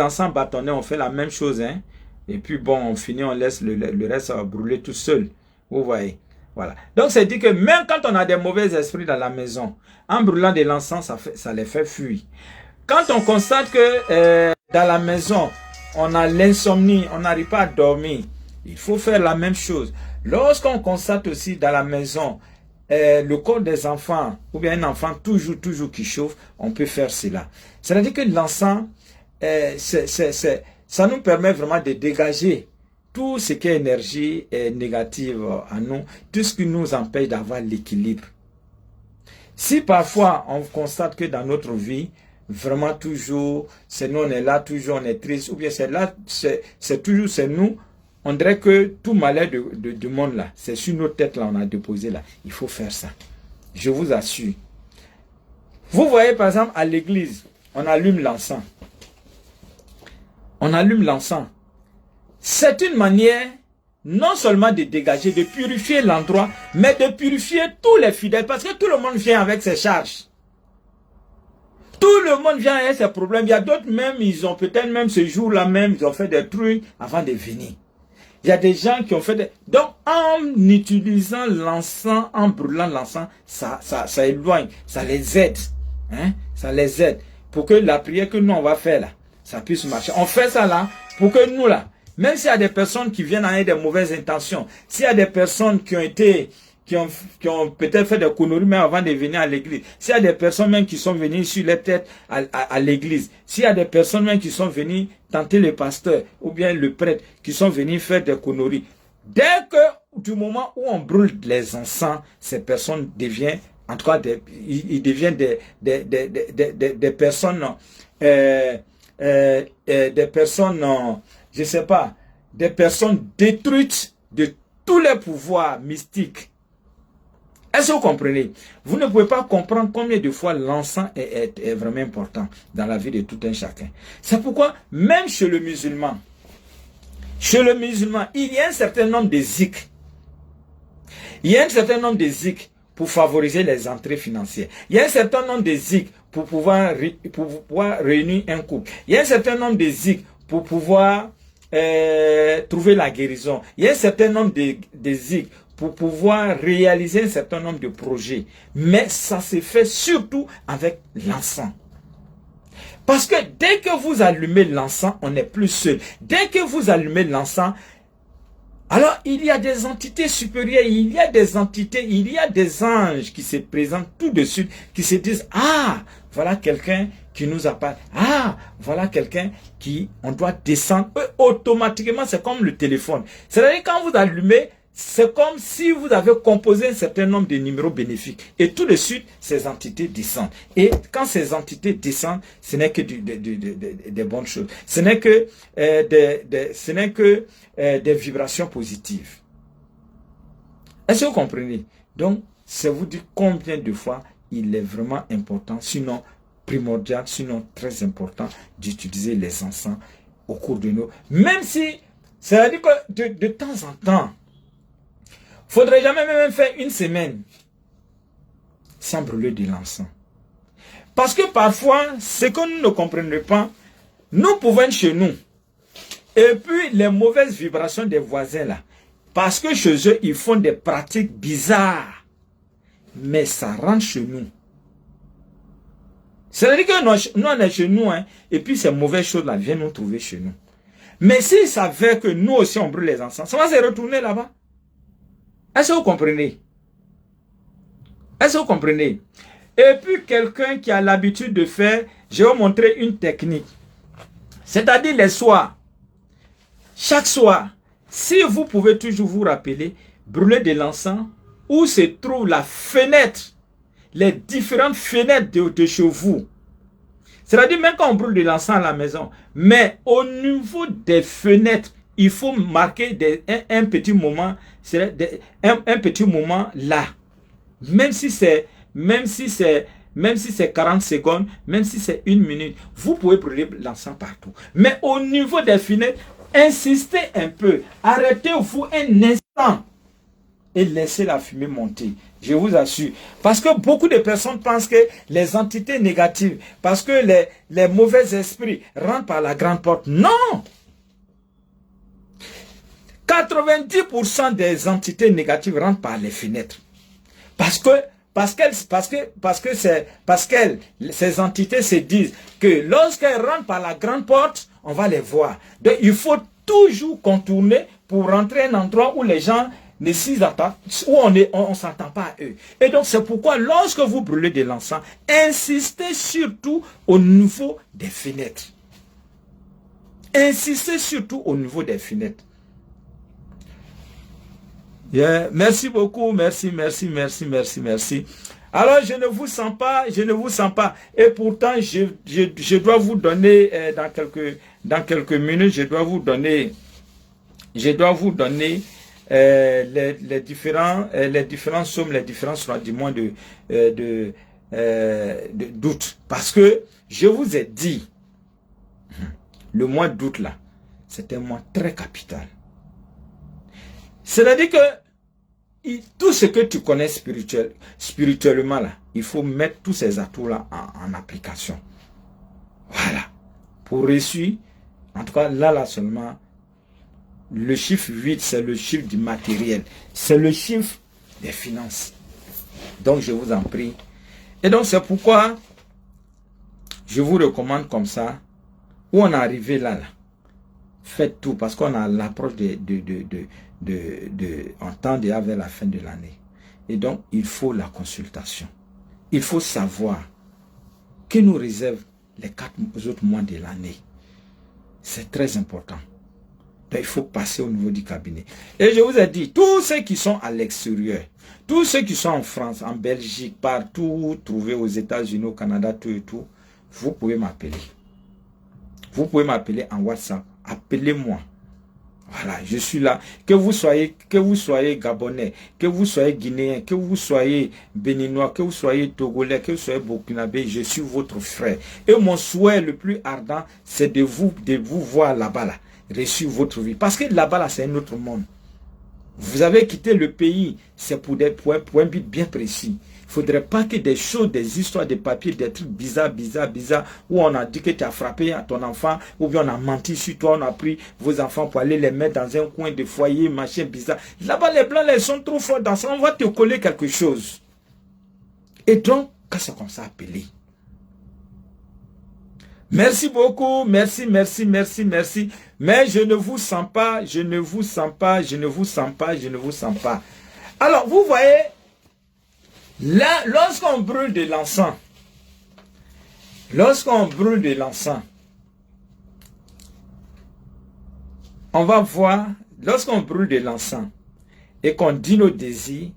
encens bâtonnets, on fait la même chose, hein. Et puis bon, on finit, on laisse le reste brûler tout seul. Vous voyez. Voilà. Donc c'est dit que même quand on a des mauvais esprits dans la maison, en brûlant de l'encens, ça les fait fuir. Quand on constate que dans la maison, on a l'insomnie, on n'arrive pas à dormir, il faut faire la même chose. Lorsqu'on constate aussi dans la maison le corps des enfants, ou bien un enfant toujours qui chauffe, on peut faire cela. C'est-à-dire que l'encens, ça nous permet vraiment de dégager tout ce qui est énergie négative en nous, tout ce qui nous empêche d'avoir l'équilibre. Si parfois on constate que dans notre vie, vraiment toujours, c'est nous, on est là, toujours on est triste, ou bien c'est là, c'est toujours c'est nous, on dirait que tout malheur du monde là, c'est sur nos têtes là, on a déposé là. Il faut faire ça. Je vous assure. Vous voyez par exemple à l'église, on allume l'encens. On allume l'encens. C'est une manière non seulement de dégager, de purifier l'endroit, mais de purifier tous les fidèles, parce que tout le monde vient avec ses charges. Tout le monde vient avec ses problèmes. Il y a d'autres même, ils ont peut-être même ce jour-là même, ils ont fait des trucs avant de venir. Il y a des gens qui ont fait des... Donc, en utilisant l'encens, en brûlant l'encens, ça éloigne, ça les aide. Hein? Ça les aide. Pour que la prière que nous, on va faire là, ça puisse marcher. On fait ça là, pour que nous là, même s'il y a des personnes qui viennent avec des mauvaises intentions, s'il y a des personnes qui ont peut-être fait des conneries même avant de venir à l'église, s'il y a des personnes même qui sont venues sur les têtes à l'église, s'il y a des personnes même qui sont venues tenter le pasteur ou bien le prêtre, qui sont venus faire des conneries, dès que du moment où on brûle les encens, ces personnes deviennent, en tout cas, ils deviennent des personnes, des personnes, je sais pas, des personnes détruites de tous les pouvoirs mystiques. Est-ce que vous comprenez? Vous ne pouvez pas comprendre combien de fois l'encens est vraiment important dans la vie de tout un chacun. C'est pourquoi, même chez le musulman, il y a un certain nombre de zik. Il y a un certain nombre de zik pour favoriser les entrées financières. Il y a un certain nombre de zik pour pouvoir réunir un couple. Il y a un certain nombre de zik pour pouvoir trouver la guérison. Il y a un certain nombre de zik pour pouvoir réaliser un certain nombre de projets. Mais ça se fait surtout avec l'encens. Parce que dès que vous allumez l'encens, on n'est plus seul. Dès que vous allumez l'encens, alors il y a des entités supérieures, il y a des entités, il y a des anges qui se présentent tout de suite, qui se disent, ah, voilà quelqu'un qui nous appelle. Ah, voilà quelqu'un qui, on doit descendre. Automatiquement, c'est comme le téléphone. C'est-à-dire quand vous allumez, c'est comme si vous avez composé un certain nombre de numéros bénéfiques. Et tout de suite, ces entités descendent. Et quand ces entités descendent, ce n'est que des bonnes choses. Ce n'est que, des vibrations positives. Est-ce que vous comprenez? Donc, ça vous dit combien de fois il est vraiment important, sinon primordial, sinon très important, d'utiliser les encens au cours de nos... Même si, ça veut dire que de temps en temps, faudrait jamais même faire une semaine sans brûler de l'encens. Parce que parfois, ce que nous ne comprenons pas, nous pouvons être chez nous. Et puis, les mauvaises vibrations des voisins là, parce que chez eux, ils font des pratiques bizarres. Mais ça rentre chez nous. C'est-à-dire que nous, on est chez nous, hein, et puis ces mauvaises choses-là viennent nous trouver chez nous. Mais s'ils savaient que nous aussi, on brûle les encens, ça va se retourner là-bas. Est-ce que vous comprenez? Est-ce que vous comprenez? Et puis quelqu'un qui a l'habitude de faire, je vais vous montrer une technique. C'est-à-dire les soirs. Chaque soir, si vous pouvez toujours vous rappeler, brûler de l'encens, où se trouve la fenêtre, les différentes fenêtres de chez vous. C'est-à-dire même quand on brûle de l'encens à la maison, mais au niveau des fenêtres, il faut marquer un petit moment, un petit moment là. Même si c'est 40 secondes, même si c'est 1 minute, vous pouvez brûler l'encens partout. Mais au niveau des fenêtres, insistez un peu. Arrêtez-vous un instant et laissez la fumée monter. Je vous assure. Parce que beaucoup de personnes pensent que les entités négatives, parce que les mauvais esprits rentrent par la grande porte. Non! 90% des entités négatives rentrent par les fenêtres. Parce que ces entités se disent que lorsqu'elles rentrent par la grande porte, on va les voir. Donc il faut toujours contourner pour rentrer un endroit où les gens ne s'y attendent, où on ne s'entend pas à eux. Et donc c'est pourquoi lorsque vous brûlez de l'encens, insistez surtout au niveau des fenêtres. Insistez surtout au niveau des fenêtres. Yeah. Merci beaucoup, merci. Alors, je ne vous sens pas, je ne vous sens pas. Et pourtant, je dois vous donner, dans quelques minutes, je dois vous donner les différentes sommes, les différents soins du mois d'août. Parce que je vous ai dit, le mois d'août là, c'est un mois très capital. C'est-à-dire que tout ce que tu connais spirituellement là, il faut mettre tous ces atouts-là en application. Voilà. Pour réussir, en tout cas là seulement, le chiffre 8, c'est le chiffre du matériel. C'est le chiffre des finances. Donc je vous en prie. Et donc c'est pourquoi je vous recommande comme ça, où on est arrivé là. Faites tout parce qu'on a l'approche on tend déjà vers la fin de l'année. Et donc, il faut la consultation. Il faut savoir que nous réserve les 4 autres mois de l'année. C'est très important. Donc, il faut passer au niveau du cabinet. Et je vous ai dit, tous ceux qui sont à l'extérieur, tous ceux qui sont en France, en Belgique, partout, trouvés aux États-Unis, au Canada, tout et tout, vous pouvez m'appeler. Vous pouvez m'appeler en WhatsApp. Appelez-moi. Voilà, je suis là. Que vous soyez Gabonais, que vous soyez Guinéen, que vous soyez Béninois, que vous soyez Togolais, que vous soyez Burkinabé, je suis votre frère. Et mon souhait le plus ardent, c'est de vous voir là-bas, là, réussir votre vie. Parce que là-bas, là, c'est un autre monde. Vous avez quitté le pays, c'est pour un but bien précis. Il ne faudrait pas que des choses, des histoires, des papiers, des trucs bizarres, où on a dit que tu as frappé à ton enfant, ou bien on a menti sur toi, on a pris vos enfants pour aller les mettre dans un coin de foyer, machin bizarre. Là-bas, les blancs, ils sont trop forts dans ça, on va te coller quelque chose. Et donc, quand c'est comme ça, appelez. Merci beaucoup, merci. Mais je ne vous sens pas. Alors, vous voyez, là, lorsqu'on brûle de l'encens, on va voir, lorsqu'on brûle de l'encens et qu'on dit nos désirs,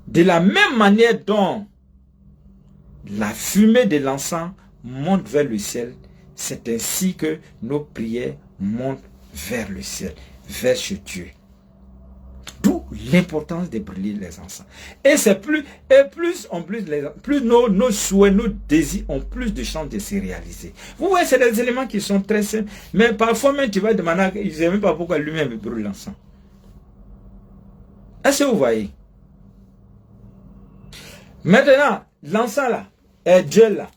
de la même manière dont la fumée de l'encens monte vers le ciel, c'est ainsi que nos prières montent vers le ciel, vers ce Dieu. D'où l'importance de brûler les encens. Et c'est plus nos souhaits, nos désirs ont plus de chances de se réaliser. Vous voyez, c'est des éléments qui sont très simples, mais parfois même tu vas demander, ils ne savent même pas pourquoi lui-même brûle l'encens. Est-ce que vous voyez? Maintenant, l'encens là, Dieu là,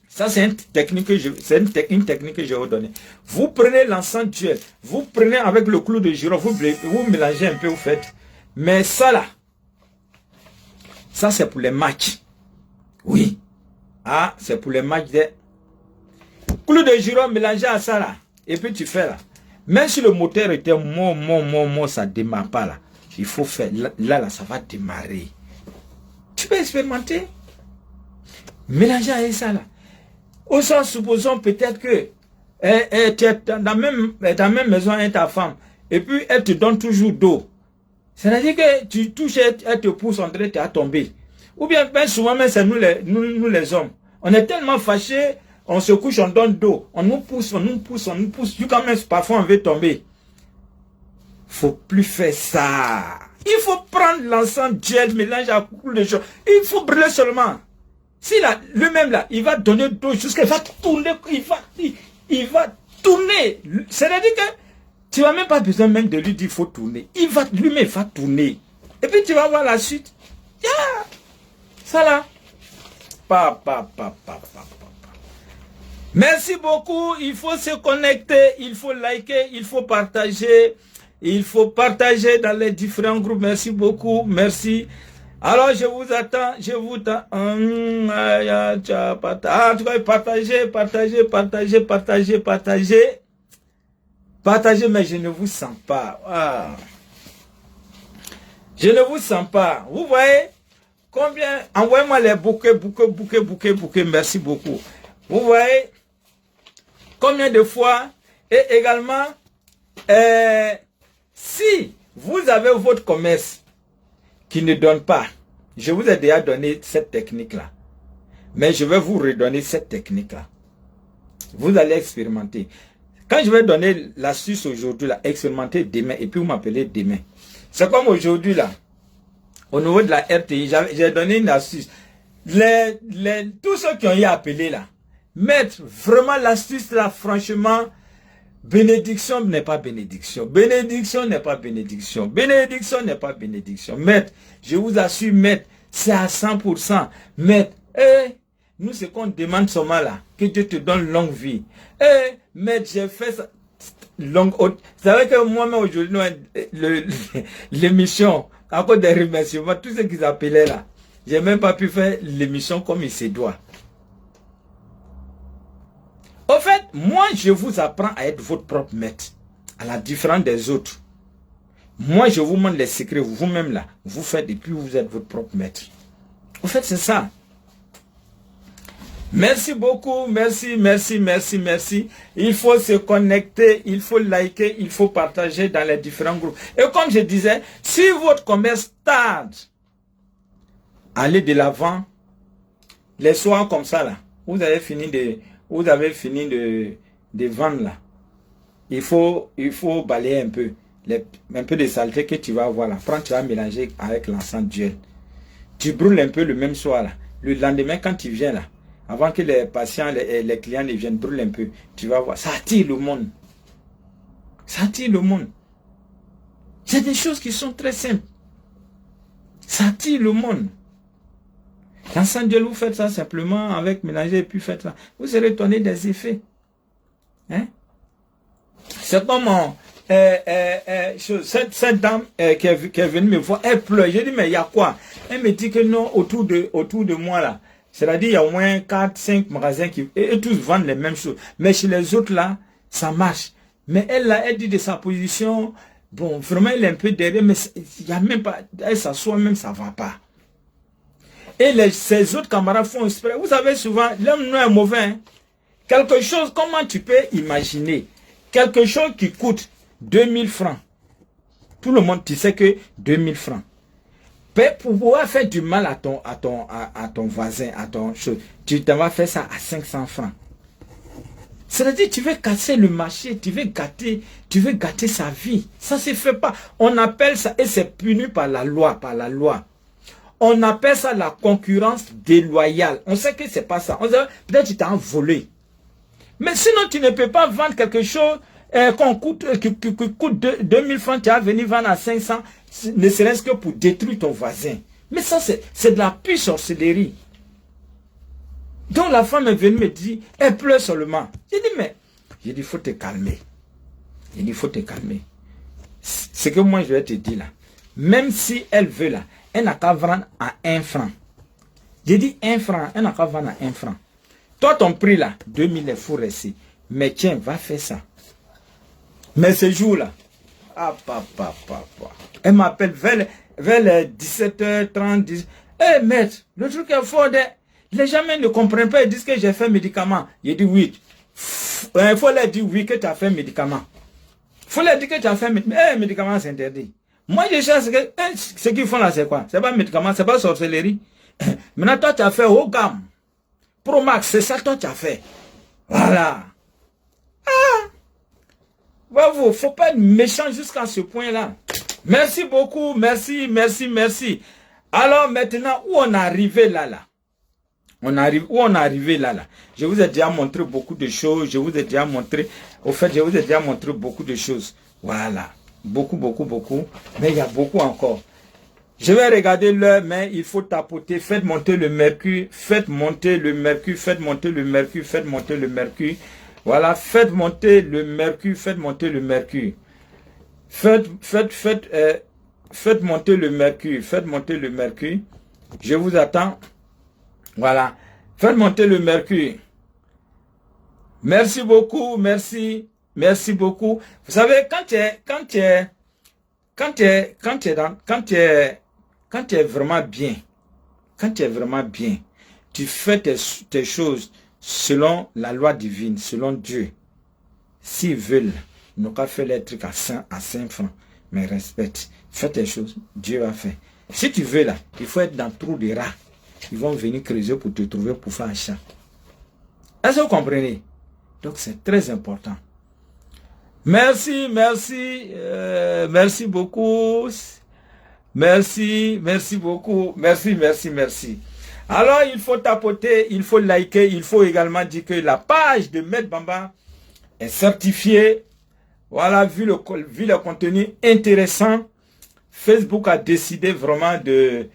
ça c'est une technique que je vais vous donner. Vous prenez l'encens Dieu, vous prenez avec le clou de girofle, vous mélangez un peu, vous faites. Mais ça là, ça c'est pour les matchs. Oui. Ah, c'est pour les matchs des clou de girofle mélangé à ça là. Et puis tu fais là. Même si le moteur était ça ne démarre pas là. Il faut faire, là, ça va démarrer. Tu peux expérimenter. Mélanger avec ça là. Au sens, supposons peut-être que tu es dans la même maison avec ta femme. Et puis elle te donne toujours d'eau. C'est-à-dire que tu touches, elle te pousse, on dirait que tu as tombé. Ou bien souvent, c'est nous les hommes. On est tellement fâchés, on se couche, on donne d'eau. On nous pousse. Quand même, parfois on veut tomber. Faut plus faire ça. Il faut prendre l'encens gel, mélange à beaucoup de choses. Il faut brûler seulement. Si là, lui-même là, il va donner d'eau jusqu'à il va tourner, il va tourner. C'est-à-dire que tu n'as même pas besoin même de lui dire il faut tourner. Lui-même va tourner. Et puis tu vas voir la suite. Yeah. Ça là. Merci beaucoup. Il faut se connecter, il faut liker, il faut partager. Il faut partager dans les différents groupes. Merci beaucoup. Merci. Alors, je vous attends. En tout cas, partagez, mais je ne vous sens pas. Ah. Je ne vous sens pas. Vous voyez combien? Envoyez-moi les bouquets. Merci beaucoup. Vous voyez combien de fois? Et également, si vous avez votre commerce qui ne donne pas, Je vous ai déjà donné cette technique-là. Mais je vais vous redonner cette technique-là. Vous allez expérimenter. Quand je vais donner l'astuce aujourd'hui, là, expérimenter demain, et puis vous m'appelez demain. C'est comme aujourd'hui, là, au niveau de la RTI, j'ai donné une astuce. Tous ceux qui ont eu appelé, là, mettre vraiment l'astuce, là, franchement, bénédiction n'est pas bénédiction. Bénédiction n'est pas bénédiction. Bénédiction n'est pas bénédiction. Maître, je vous assure, maître, c'est à 100%. Maître, nous, ce qu'on demande seulement là, que Dieu te donne longue vie. Maître, j'ai fait ça. Vous savez que moi-même aujourd'hui, l'émission, à cause des remerciements, tout ce qu'ils appelaient là, j'ai même pas pu faire l'émission comme il se doit. Au fait, moi, je vous apprends à être votre propre maître, à la différence des autres. Moi, je vous montre les secrets, vous-même là, vous faites et puis vous êtes votre propre maître. Au fait, c'est ça. Merci beaucoup, merci. Il faut se connecter, il faut liker, il faut partager dans les différents groupes. Et comme je disais, si votre commerce tarde, allez de l'avant, les soirs comme ça là, vous avez fini de vendre là. Il faut balayer un peu de saleté que tu vas avoir là. Prends, tu vas mélanger avec l'encens d'huile. Tu brûles un peu le même soir là. Le lendemain quand tu viens là, avant que les patients, les clients ne viennent, brûler un peu. Tu vas voir, ça attire le monde. Ça attire le monde. C'est des choses qui sont très simples. Ça attire le monde. L'encens d'huile, vous faites ça simplement avec mélanger et puis faites ça. Vous serez étonné des effets. Hein? C'est comme cette dame qui est venue me voir, elle pleure. J'ai dit, mais il y a quoi? Elle me dit que non, autour de moi là. C'est-à-dire, il y a au moins 4-5 magasins et tous vendent les mêmes choses. Mais chez les autres, là, ça marche. Mais elle, là, elle dit de sa position, bon, vraiment, elle est un peu derrière, mais il n'y a même pas, elle s'assoit même, ça ne va pas. Et ses autres camarades font exprès. Vous savez souvent, l'homme non est mauvais. Hein? Quelque chose, comment tu peux imaginer? Quelque chose qui coûte 2000 francs. Tout le monde, tu sais que 2000 francs. Pour pouvoir faire du mal à ton voisin, à ton chose, tu vas faire ça à 500 francs. C'est-à-dire, tu veux casser le marché, tu veux gâter sa vie. Ça ne se fait pas. On appelle ça, et c'est puni par la loi, On appelle ça la concurrence déloyale. On sait que c'est pas ça. On sait, peut-être tu t'as volé. Mais sinon, tu ne peux pas vendre quelque chose qui coûte 2000 francs, tu vas venir vendre à 500, ne serait-ce que pour détruire ton voisin. Mais ça, c'est de la pure sorcellerie. Donc la femme est venue me dire, elle pleure seulement. J'ai dit, mais, il faut te calmer. Il faut te calmer. Ce que moi je vais te dire là, même si elle veut là, elle n'a qu'à vendre à 1 franc. J'ai dit 1 franc, elle n'a qu'à vendre à 1 franc. Toi, ton prix là, 2000 est fou récit. Mais tiens, va faire ça. Mais ce jour-là, elle m'appelle vers les 17h30. Eh, maître, le truc est fort. Les gens ne comprennent pas, ils disent que j'ai fait médicament. Il dit oui. Il faut leur dire oui que tu as fait médicament. Il faut leur dire que tu as fait médicament. Eh, médicament, c'est interdit. Moi, je cherche que ce qu'ils font là, c'est quoi? C'est pas médicament, c'est pas sorcellerie. Maintenant, toi, tu as fait haut gamme. Pro Max, c'est ça que toi, tu as fait. Voilà. Bravo, faut pas être méchant jusqu'à ce point-là. Merci beaucoup, merci. Alors maintenant, où on est arrivé là? Où on est arrivé là? Je vous ai déjà montré beaucoup de choses. Je vous ai déjà montré beaucoup de choses. Voilà. Beaucoup. Mais il y a beaucoup encore. Je vais regarder l'heure, mais il faut tapoter. Faites monter le mercure. Voilà, faites monter le mercure. Faites monter le mercure. Je vous attends. Voilà. Faites monter le mercure. Merci beaucoup. Merci beaucoup. Vous savez, quand tu es vraiment bien, tu fais tes choses selon la loi divine, selon Dieu. S'ils veulent, ils n'ont qu'à faire les trucs à 5 francs. Mais respecte. Fais tes choses, Dieu va faire. Si tu veux là, il faut être dans le trou des rats. Ils vont venir creuser pour te trouver pour faire un champ. Est-ce que vous comprenez? Donc c'est très important. Merci, merci, merci beaucoup. Merci, merci beaucoup. Merci, merci, merci. Alors, il faut tapoter, il faut liker, il faut également dire que la page de Maître Bamba est certifiée. Voilà, vu le contenu intéressant, Facebook a décidé vraiment de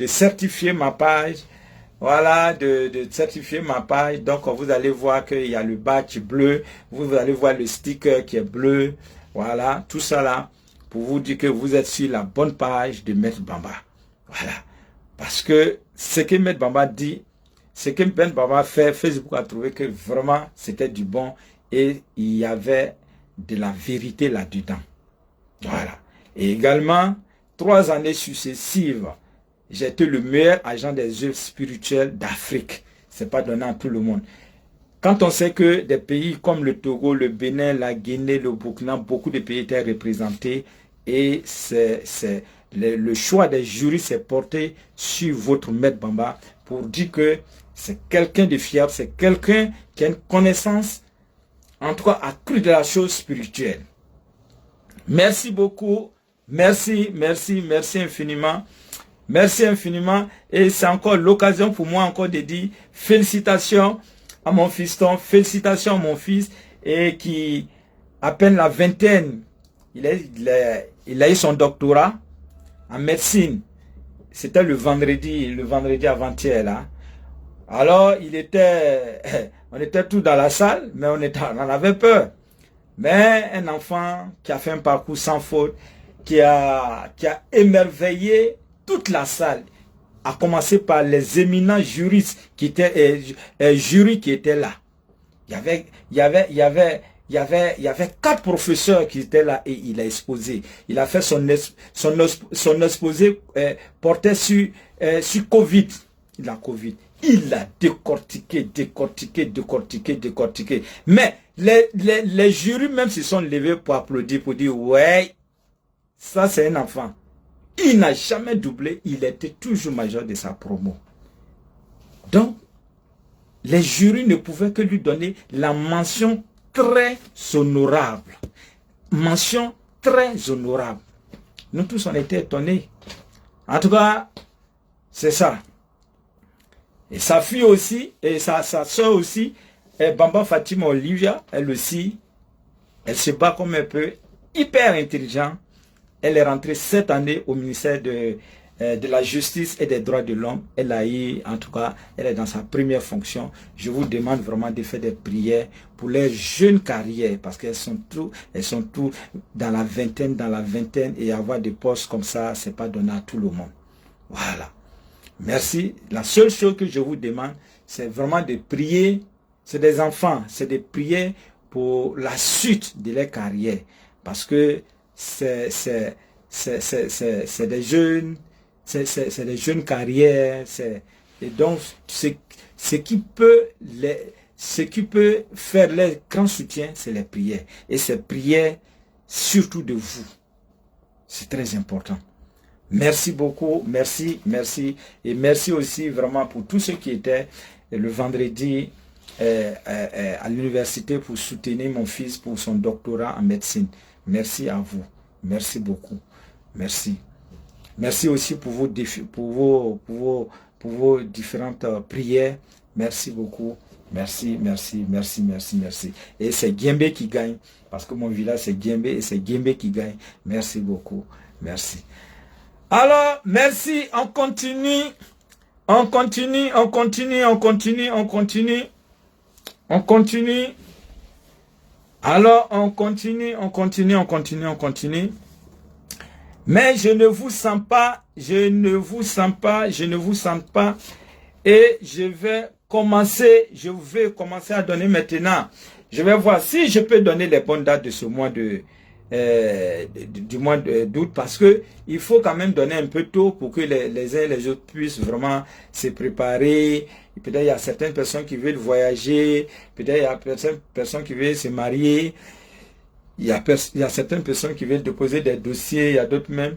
certifier ma page. Voilà, de certifier ma page. Donc, vous allez voir qu'il y a le badge bleu. Vous allez voir le sticker qui est bleu. Voilà, tout ça là, pour vous dire que vous êtes sur la bonne page de Maître Bamba. Voilà. Parce que ce que Maître Bamba dit, ce que Maître Bamba fait, Facebook a trouvé que vraiment c'était du bon et il y avait de la vérité là-dedans. Voilà. Et également, 3 années successives, j'ai été le meilleur agent des œuvres spirituelles d'Afrique. Ce n'est pas donné à tout le monde. Quand on sait que des pays comme le Togo, le Bénin, la Guinée, le Burkina, beaucoup de pays étaient représentés et le choix des jurys s'est porté sur votre Maître Bamba pour dire que c'est quelqu'un de fiable, c'est quelqu'un qui a une connaissance, en tout cas accrue de la chose spirituelle. Merci beaucoup, merci, merci, merci infiniment. Merci infiniment et c'est encore l'occasion pour moi encore de dire félicitations à mon fiston, félicitations à mon fils et qui à peine la vingtaine, il a eu son doctorat en médecine. C'était le vendredi avant-hier là. Alors on était tous dans la salle, mais on en avait peur. Mais un enfant qui a fait un parcours sans faute, qui a émerveillé toute la salle, à commencer par les éminents juristes qui étaient jurys qui étaient là. Il y avait 4 professeurs qui étaient là et il a exposé. Il a fait son exposé porté sur Covid. La Covid. Il a décortiqué. Mais les jurys même se sont levés pour applaudir, pour dire ouais, ça c'est un enfant. Il n'a jamais doublé, il était toujours major de sa promo. Donc, les jurys ne pouvaient que lui donner la mention très honorable. Mention très honorable. Nous tous, on était étonnés. En tout cas, c'est ça. Et sa fille aussi, et sa soeur aussi, et Bamba Fatima Olivia, elle aussi, elle se bat comme un peu, hyper intelligent. Elle est rentrée cette année au ministère de la Justice et des Droits de l'Homme. Elle a eu, en tout cas, elle est dans sa première fonction. Je vous demande vraiment de faire des prières pour les jeunes carrières, parce qu'elles sont tous dans la vingtaine, et avoir des postes comme ça, c'est pas donné à tout le monde. Voilà. Merci. La seule chose que je vous demande, c'est vraiment de prier. C'est des enfants, c'est de prier pour la suite de leur carrière, parce que c'est des jeunes, c'est des jeunes carrières, et donc ce qui peut faire les grands soutiens, c'est les prières, et ces prières surtout de vous, c'est très important. Merci beaucoup, merci, et merci aussi vraiment pour tous ceux qui étaient le vendredi à l'université pour soutenir mon fils pour son doctorat en médecine. Merci à vous. Merci beaucoup. Merci. Merci aussi pour vos différentes prières. Merci beaucoup. Merci. Et c'est Guimbé qui gagne. Parce que mon village c'est Guimbé et c'est Guimbé qui gagne. Merci beaucoup. Merci. Alors, merci. On continue. Alors, on continue. Mais je ne vous sens pas. Et je vais commencer à donner maintenant. Je vais voir si je peux donner les bonnes dates de ce mois du mois d'août, parce que il faut quand même donner un peu tôt pour que les uns et les autres puissent vraiment se préparer. Peut-être il y a certaines personnes qui veulent voyager, peut-être il y a certaines personnes qui veulent se marier, il y a certaines personnes qui veulent déposer des dossiers, il y a d'autres même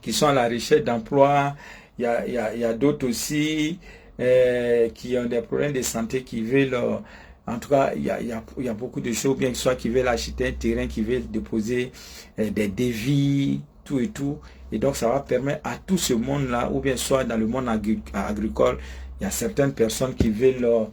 qui sont à la recherche d'emploi. Il y a d'autres aussi qui ont des problèmes de santé, qui veulent, en tout cas, il y a beaucoup de choses, bien que ce soit qui veulent acheter un terrain, qui veulent déposer des devis, tout et tout. Et donc, ça va permettre à tout ce monde-là, ou bien soit dans le monde agricole, il y a certaines personnes qui veulent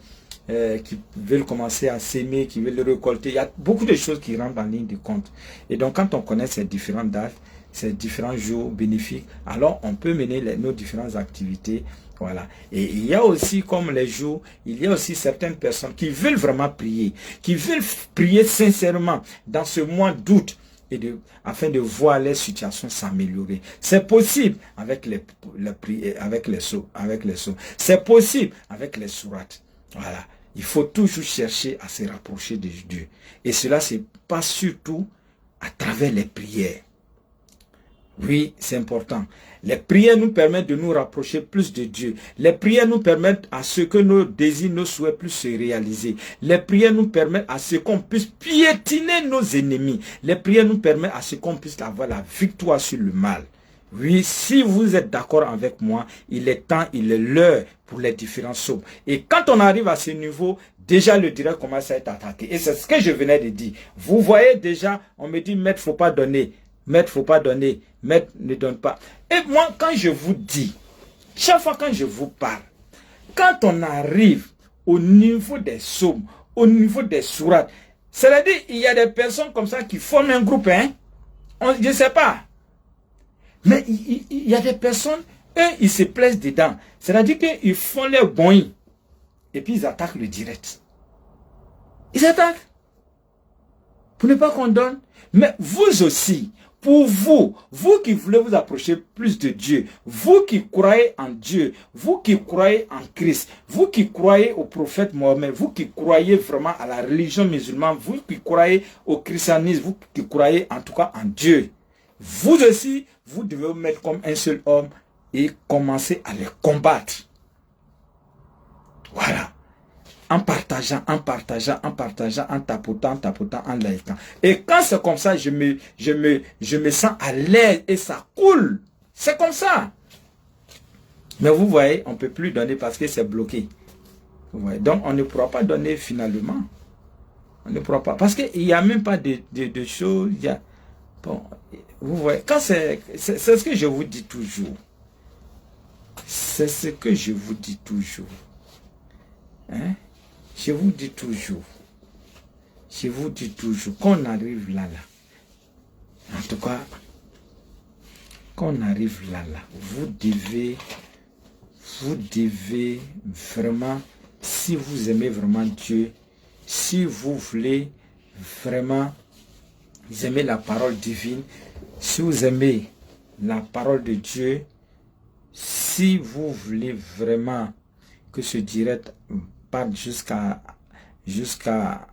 commencer à s'aimer, qui veulent le récolter. Il y a beaucoup de choses qui rentrent en ligne de compte. Et donc, quand on connaît ces différentes dates, ces différents jours bénéfiques, alors on peut mener nos différentes activités. Voilà. Et il y a aussi, comme les jours, il y a aussi certaines personnes qui veulent vraiment prier, qui veulent prier sincèrement dans ce mois d'août, afin de voir les situations s'améliorer. C'est possible avec les sauts. C'est possible avec les sourates. Voilà. Il faut toujours chercher à se rapprocher de Dieu. Et cela, c'est pas surtout à travers les prières. Oui, c'est important. Les prières nous permettent de nous rapprocher plus de Dieu. Les prières nous permettent à ce que nos désirs, nos souhaits puissent se réaliser. Les prières nous permettent à ce qu'on puisse piétiner nos ennemis. Les prières nous permettent à ce qu'on puisse avoir la victoire sur le mal. Oui, si vous êtes d'accord avec moi, il est temps, il est l'heure pour les différents psaumes. Et quand on arrive à ce niveau, déjà le direct commence à être attaqué. Et c'est ce que je venais de dire. Vous voyez déjà, on me dit, maître, faut pas donner. Maître, faut pas donner. Maître, ne donne pas. Et moi, quand je vous dis, chaque fois quand je vous parle, quand on arrive au niveau des psaumes, au niveau des sourates, c'est-à-dire, il y a des personnes comme ça qui forment un groupe, hein. Je ne sais pas. Mais il y a des personnes, eux, ils se plaisent dedans. C'est-à-dire qu'ils font leur bons et puis ils attaquent le direct. Ils attaquent. Pour ne pas qu'on donne. Mais vous aussi, pour vous qui voulez vous approcher plus de Dieu, vous qui croyez en Dieu, vous qui croyez en Christ, vous qui croyez au prophète Mohammed, vous qui croyez vraiment à la religion musulmane, vous qui croyez au christianisme, vous qui croyez en tout cas en Dieu, vous aussi, vous devez vous mettre comme un seul homme et commencer à les combattre. Voilà. En partageant, en tapotant, en laïquant. Et quand c'est comme ça, je me sens à l'aise et ça coule. C'est comme ça. Mais vous voyez, on ne peut plus donner parce que c'est bloqué. Vous voyez? Donc, on ne pourra pas donner finalement. On ne pourra pas. Parce qu'il n'y a même pas de choses. Bon, vous voyez, quand c'est ce que je vous dis toujours. C'est ce que je vous dis toujours. Hein? Je vous dis toujours, qu'on arrive là, en tout cas, qu'on arrive là, vous devez vraiment, si vous aimez vraiment Dieu, si vous voulez vraiment, vous aimez la parole divine, si vous aimez la parole de Dieu, si vous voulez vraiment que ce direct parte jusqu'à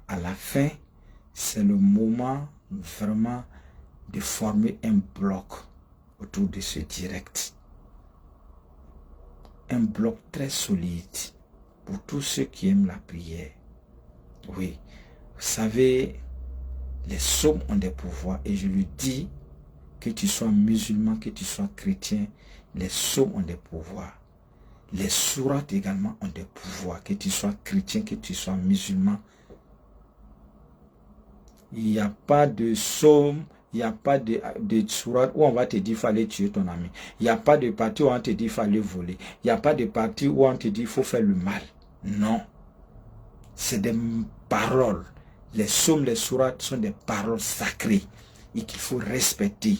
la fin, c'est le moment vraiment de former un bloc autour de ce direct. Un bloc très solide pour tous ceux qui aiment la prière. Oui, vous savez, les psaumes ont des pouvoirs et je le dis, que tu sois musulman, que tu sois chrétien, les psaumes ont des pouvoirs. Les sourates également ont des pouvoirs, que tu sois chrétien, que tu sois musulman. Il n'y a pas de psaume, il n'y a pas de sourate où on va te dire qu'il faut aller tuer ton ami. Il n'y a pas de partie où on te dit qu'il faut aller voler. Il n'y a pas de partie où on te dit qu'il faut faire le mal. Non. C'est des paroles. Les psaumes, les sourates sont des paroles sacrées et qu'il faut respecter.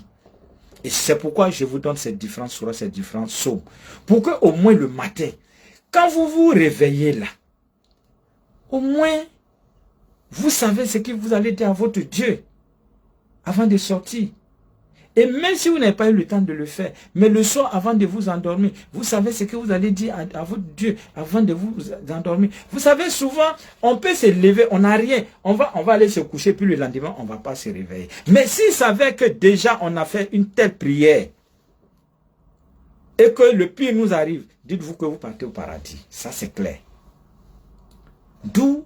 Et c'est pourquoi je vous donne ces différentes sourates, ces différents psaumes. Pour que au moins le matin, quand vous vous réveillez là, au moins, vous savez ce que vous allez dire à votre Dieu avant de sortir. Et même si vous n'avez pas eu le temps de le faire, mais le soir avant de vous endormir, vous savez ce que vous allez dire à votre Dieu avant de vous endormir. Vous savez, souvent, on peut se lever, on n'a rien. On va aller se coucher, puis le lendemain, on ne va pas se réveiller. Mais s'il savait que déjà on a fait une telle prière, et que le pire nous arrive, dites-vous que vous partez au paradis. Ça, c'est clair. D'où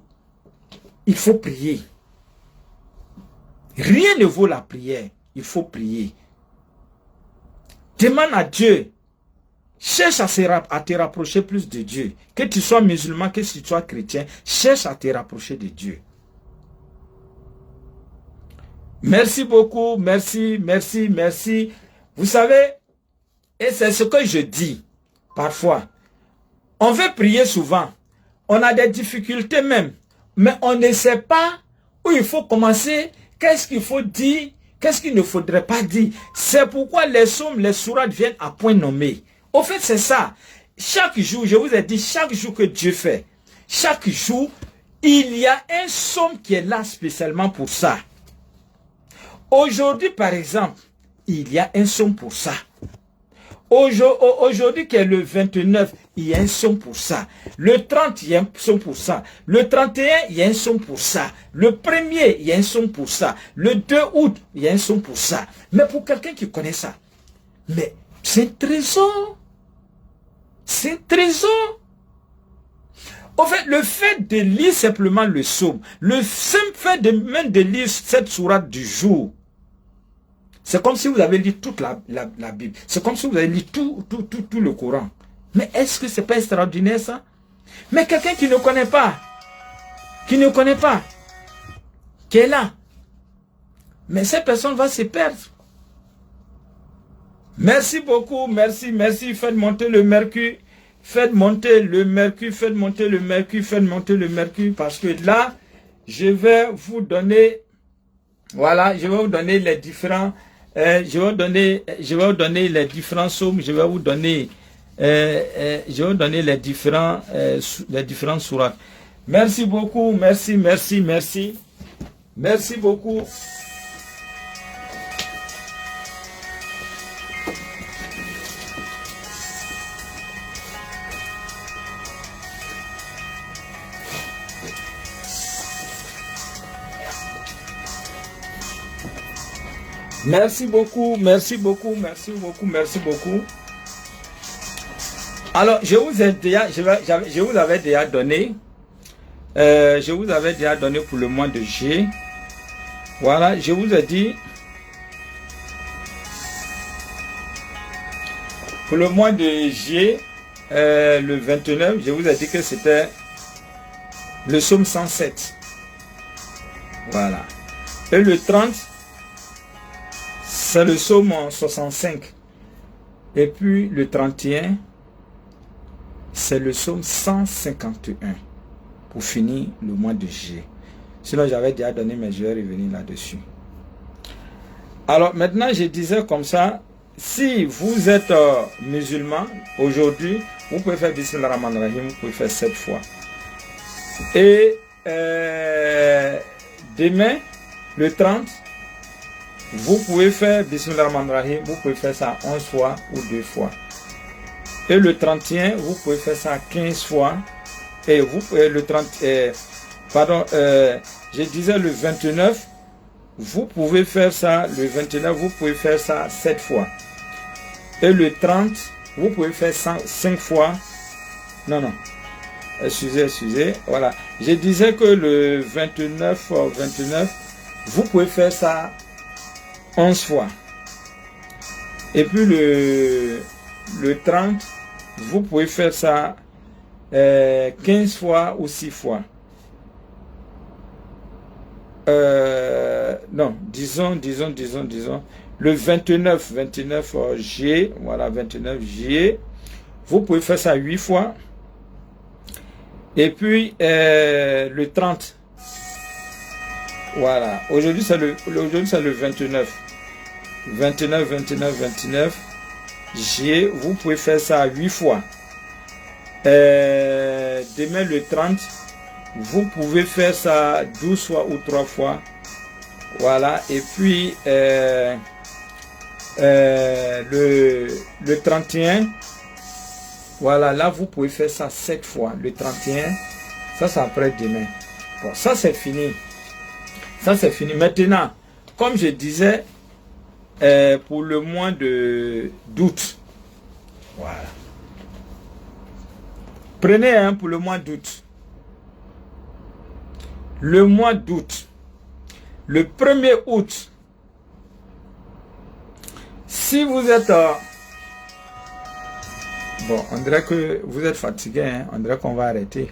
il faut prier. Rien ne vaut la prière. Il faut prier. Demande à Dieu. Cherche à te rapprocher plus de Dieu. Que tu sois musulman, que tu sois chrétien, cherche à te rapprocher de Dieu. Merci beaucoup, merci, merci, merci. Vous savez, et c'est ce que je dis parfois. On veut prier souvent. On a des difficultés même. Mais on ne sait pas où il faut commencer. Qu'est-ce qu'il faut dire? Qu'est-ce qu'il ne faudrait pas dire? C'est pourquoi les psaumes, les sourates viennent à point nommé. Au fait, c'est ça. Chaque jour, je vous ai dit, chaque jour que Dieu fait, chaque jour, il y a un psaume qui est là spécialement pour ça. Aujourd'hui, par exemple, il y a un psaume pour ça. Aujourd'hui, qui est le 29, il y a un psaume pour ça. Le 30, il y a un psaume pour ça. Le 31, il y a un psaume pour ça. Le 1er, il y a un psaume pour ça. Le 2 août, il y a un psaume pour ça. Mais pour quelqu'un qui connaît ça, mais c'est un trésor. C'est un trésor. Au fait, le fait de lire simplement le psaume, le simple fait de même de lire cette sourate du jour, c'est comme si vous avez lu toute la Bible. C'est comme si vous avez lu tout le Coran. Mais est-ce que c'est pas extraordinaire ça? Mais quelqu'un qui ne connaît pas, qui est là, mais cette personne va se perdre. Merci beaucoup, merci, merci. Faites monter le mercure. Faites monter le mercure, faites monter le mercure, faites monter le mercure. Parce que là, je vais vous donner, voilà, je vais vous donner les différents, je vais vous donner les différents psaumes, je vais vous donner les différents sourates. Merci beaucoup, merci, merci, merci. Merci beaucoup. Merci beaucoup, merci beaucoup, merci beaucoup, merci beaucoup. Alors, je vous avais déjà donné pour le mois de juillet. Voilà, je vous ai dit pour le mois de juillet, le 29, je vous ai dit que c'était le psaume 107. Voilà. Et le 30, c'est le psaume 65. Et puis le 31, c'est le psaume 151. Pour finir le mois de juillet. Sinon, j'avais déjà donné, mais je vais revenir là-dessus. Alors maintenant, je disais comme ça, si vous êtes musulman, aujourd'hui, vous pouvez faire Bismillah Rahman Rahim, vous pouvez faire 7 fois. Et demain, le 30, vous pouvez faire Bismillah Rahman Rahim, vous pouvez faire ça 11 fois ou 2 fois. Et le 31, vous pouvez faire ça 15 fois. Et vous pouvez le 30, je disais le 29, vous pouvez faire ça, le 29, vous pouvez faire ça 7 fois. Et le 30, vous pouvez faire ça 5 fois. Non, excusez, voilà. Je disais que le 29, vous pouvez faire ça 11 fois. Et puis le 30, vous pouvez faire ça 15 fois ou 6 fois. Non, disons. Le 29 juillet, voilà, 29 juillet, vous pouvez faire ça 8 fois. Et puis, le 30, voilà, aujourd'hui c'est le 29. 29 juillet, vous pouvez faire ça 8 fois. Demain le 30, vous pouvez faire ça 12 fois ou 3 fois. Voilà. Et puis le 31, voilà, là vous pouvez faire ça 7 fois. Le 31, ça c'est après demain. Bon, ça c'est fini. Ça c'est fini. Maintenant, comme je disais, pour le mois d'août, voilà. Prenez un pour le mois d'août. Le mois d'août. Le 1er août. Si vous êtes Bon, on dirait que vous êtes fatigué, hein? On dirait qu'on va arrêter.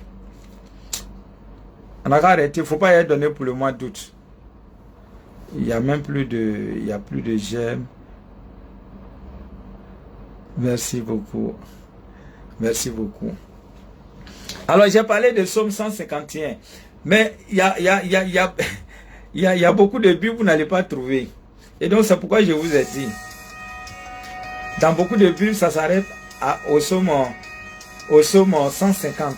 On a qu'à arrêter, il ne faut pas y donner pour le mois d'août. Il n'y a même plus de... Il n'y a plus de j'aime. Merci beaucoup. Merci beaucoup. Alors, j'ai parlé de Psaume 151. Mais il y a beaucoup de Bibles que vous n'allez pas trouver. Et donc, c'est pourquoi je vous ai dit. Dans beaucoup de Bibles, ça s'arrête au Psaume 150.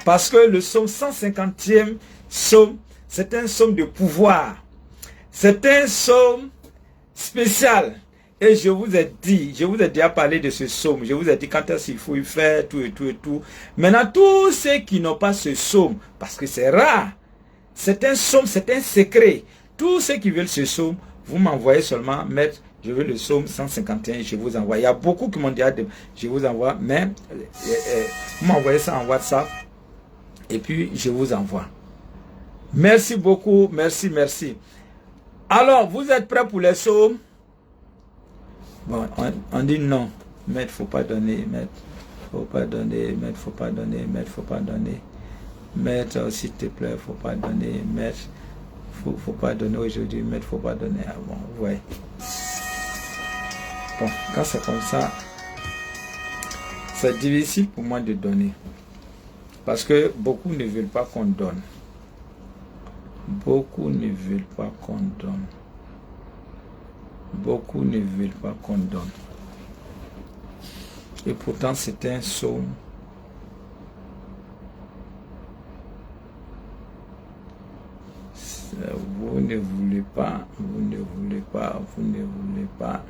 Parce que le Psaume 150e Psaume, c'est un Psaume de pouvoir. C'est un Psaume spécial. Et je vous ai déjà parlé de ce psaume. Je vous ai dit quand est-ce qu'il faut y faire, tout et tout et tout. Maintenant, tous ceux qui n'ont pas ce psaume, parce que c'est rare, c'est un psaume, c'est un secret. Tous ceux qui veulent ce psaume, vous m'envoyez seulement mettre, je veux le psaume 151 et je vous envoie. Il y a beaucoup qui m'ont dit, je vous envoie, mais vous m'envoyez ça en WhatsApp et puis je vous envoie. Merci beaucoup, merci, merci. Alors, vous êtes prêts pour les psaumes? Bon, on dit non, maître, faut pas donner, maître, faut pas donner, maître, faut pas donner, maître, faut pas donner, maître, s'il te plaît, faut pas donner, maître, faut pas donner aujourd'hui, maître, faut pas donner. Ah bon, ouais. Bon, quand c'est comme ça, c'est difficile pour moi de donner, parce que beaucoup ne veulent pas qu'on donne. Beaucoup ne veulent pas qu'on donne. Beaucoup ne veulent pas qu'on donne. Et pourtant, c'est un psaume. Vous ne voulez pas, vous ne voulez pas, vous ne voulez pas.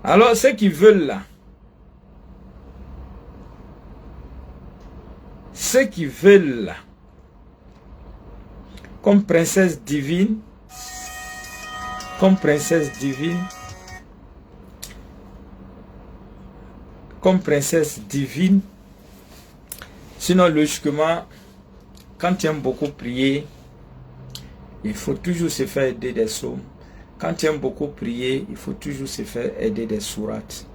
Alors, ceux qui veulent là, ceux qui veulent là, comme princesse divine, comme princesse divine, comme princesse divine. Sinon, logiquement, quand tu aimes beaucoup prier, il faut toujours se faire aider des psaumes. Quand tu aimes beaucoup prier, il faut toujours se faire aider des sourates.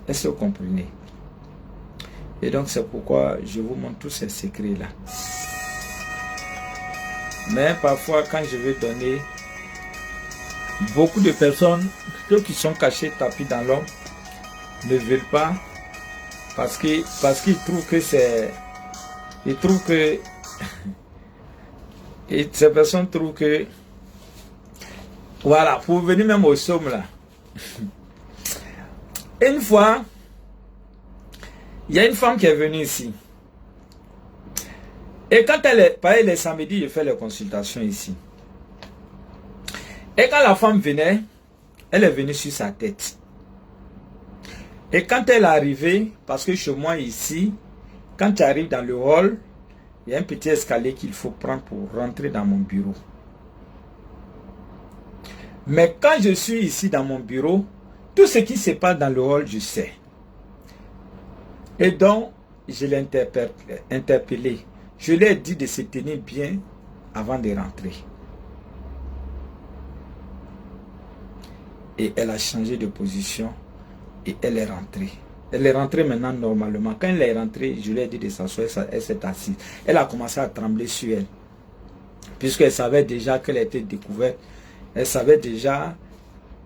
Est-ce que vous comprenez? Et donc, c'est pourquoi je vous montre tous ces secrets-là. Mais parfois, quand je veux donner, beaucoup de personnes, ceux qui sont cachés tapis dans l'ombre, ne veulent pas parce qu'ils trouvent que c'est... Ils trouvent que... Et ces personnes trouvent que... Voilà, pour venir même au psaume là. Une fois, il y a une femme qui est venue ici. Et quand elle est, pareil, les samedis, je fais les consultations ici. Et quand la femme venait, elle est venue sur sa tête. Et quand elle est arrivée, parce que chez moi ici, quand tu arrives dans le hall, il y a un petit escalier qu'il faut prendre pour rentrer dans mon bureau. Mais quand je suis ici dans mon bureau, tout ce qui se passe dans le hall, je sais. Et donc, je l'ai interpellé. Je lui ai dit de se tenir bien avant de rentrer. Et elle a changé de position et elle est rentrée. Elle est rentrée maintenant normalement. Quand elle est rentrée, je lui ai dit de s'asseoir, elle s'est assise. Elle a commencé à trembler sur elle. Puisqu'elle savait déjà qu'elle était découverte. Elle savait déjà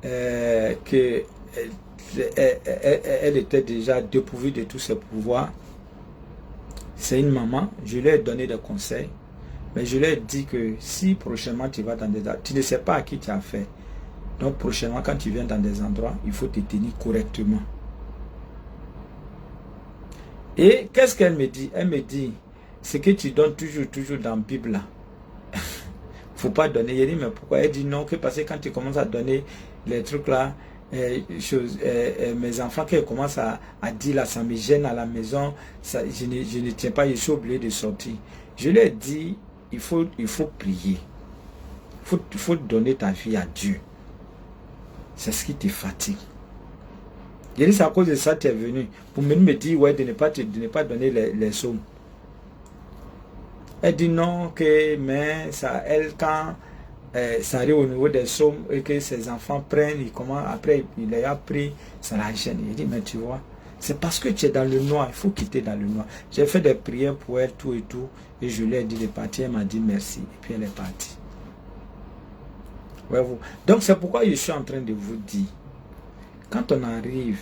qu'elle était déjà dépourvue de tous ses pouvoirs. C'est une maman, je lui ai donné des conseils, mais je lui ai dit que si prochainement tu vas dans des endroits, tu ne sais pas à qui tu as fait. Donc prochainement quand tu viens dans des endroits, il faut te tenir correctement. Et qu'est-ce qu'elle me dit? Elle me dit, ce que tu donnes toujours dans la Bible là, faut pas donner. Elle dit, mais pourquoi? Elle dit non, que parce que quand tu commences à donner les trucs là, mes enfants qui commencent à dire là, ça me gêne à la maison, ça, je ne tiens pas, je suis obligé de sortir. Je lui ai dit, il faut prier. Il faut donner ta vie à Dieu. C'est ce qui te fatigue. J'ai dit, c'est à cause de ça que tu es venu. Pour me dire, ouais, de ne pas donner les sommes. Elle dit non, mais ça, elle, quand ça arrive au niveau des sommes et que ses enfants prennent, après il les a pris, ça la gêne. Il dit, mais tu vois, c'est parce que tu es dans le noir, il faut quitter dans le noir. J'ai fait des prières pour elle, tout et tout, et je lui ai dit de partir, elle m'a dit merci, et puis elle est partie. Voyez-vous. Donc c'est pourquoi je suis en train de vous dire, quand on arrive,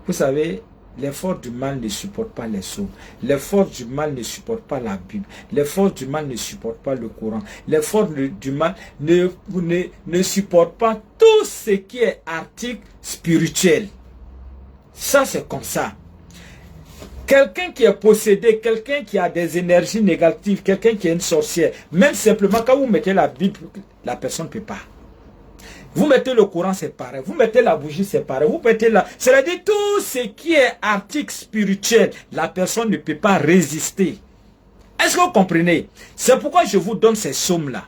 vous savez, les forces du mal ne supportent pas les psaumes. Les forces du mal ne supportent pas la Bible. Les forces du mal ne supportent pas le Coran. Les forces du mal ne supportent pas tout ce qui est article spirituel. Ça, c'est comme ça. Quelqu'un qui est possédé, quelqu'un qui a des énergies négatives, quelqu'un qui est une sorcière, même simplement quand vous mettez la Bible, la personne ne peut pas. Vous mettez le courant, c'est pareil. Vous mettez la bougie, c'est pareil. Vous mettez la... C'est-à-dire tout ce qui est article spirituel, la personne ne peut pas résister. Est-ce que vous comprenez? C'est pourquoi je vous donne ces sommes-là.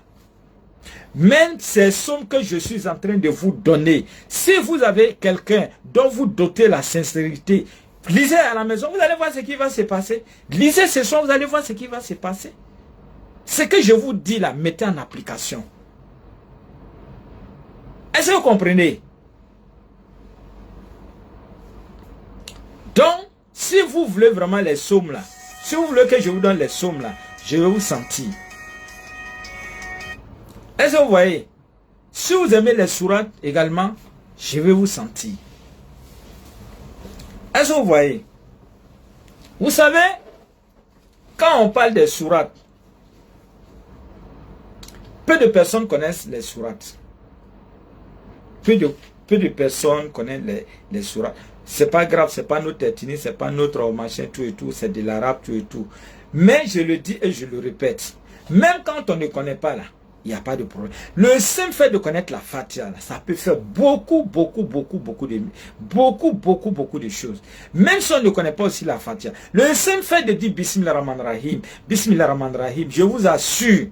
Même ces sommes que je suis en train de vous donner, si vous avez quelqu'un dont vous dotez la sincérité, lisez à la maison, vous allez voir ce qui va se passer. Lisez ces sommes, vous allez voir ce qui va se passer. Ce que je vous dis là, mettez en application. Est-ce que vous comprenez? Donc, si vous voulez vraiment les sommes là, si vous voulez que je vous donne les sommes là, je vais vous sentir. Est-ce que vous voyez? Si vous aimez les sourates également, je vais vous sentir. Est-ce que vous voyez? Vous savez, quand on parle des sourates, peu de personnes connaissent les sourates. Peu de personnes connaissent les sourates. C'est pas grave, c'est pas notre ethnie, c'est pas notre machin, tout et tout, c'est de l'arabe, tout et tout. Mais je le dis et je le répète, même quand on ne connaît pas là, il n'y a pas de problème. Le simple fait de connaître la Fatiha, là, ça peut faire beaucoup de choses. Même si on ne connaît pas aussi la Fatiha, le simple fait de dire Bismillah Rahman Rahim, je vous assure,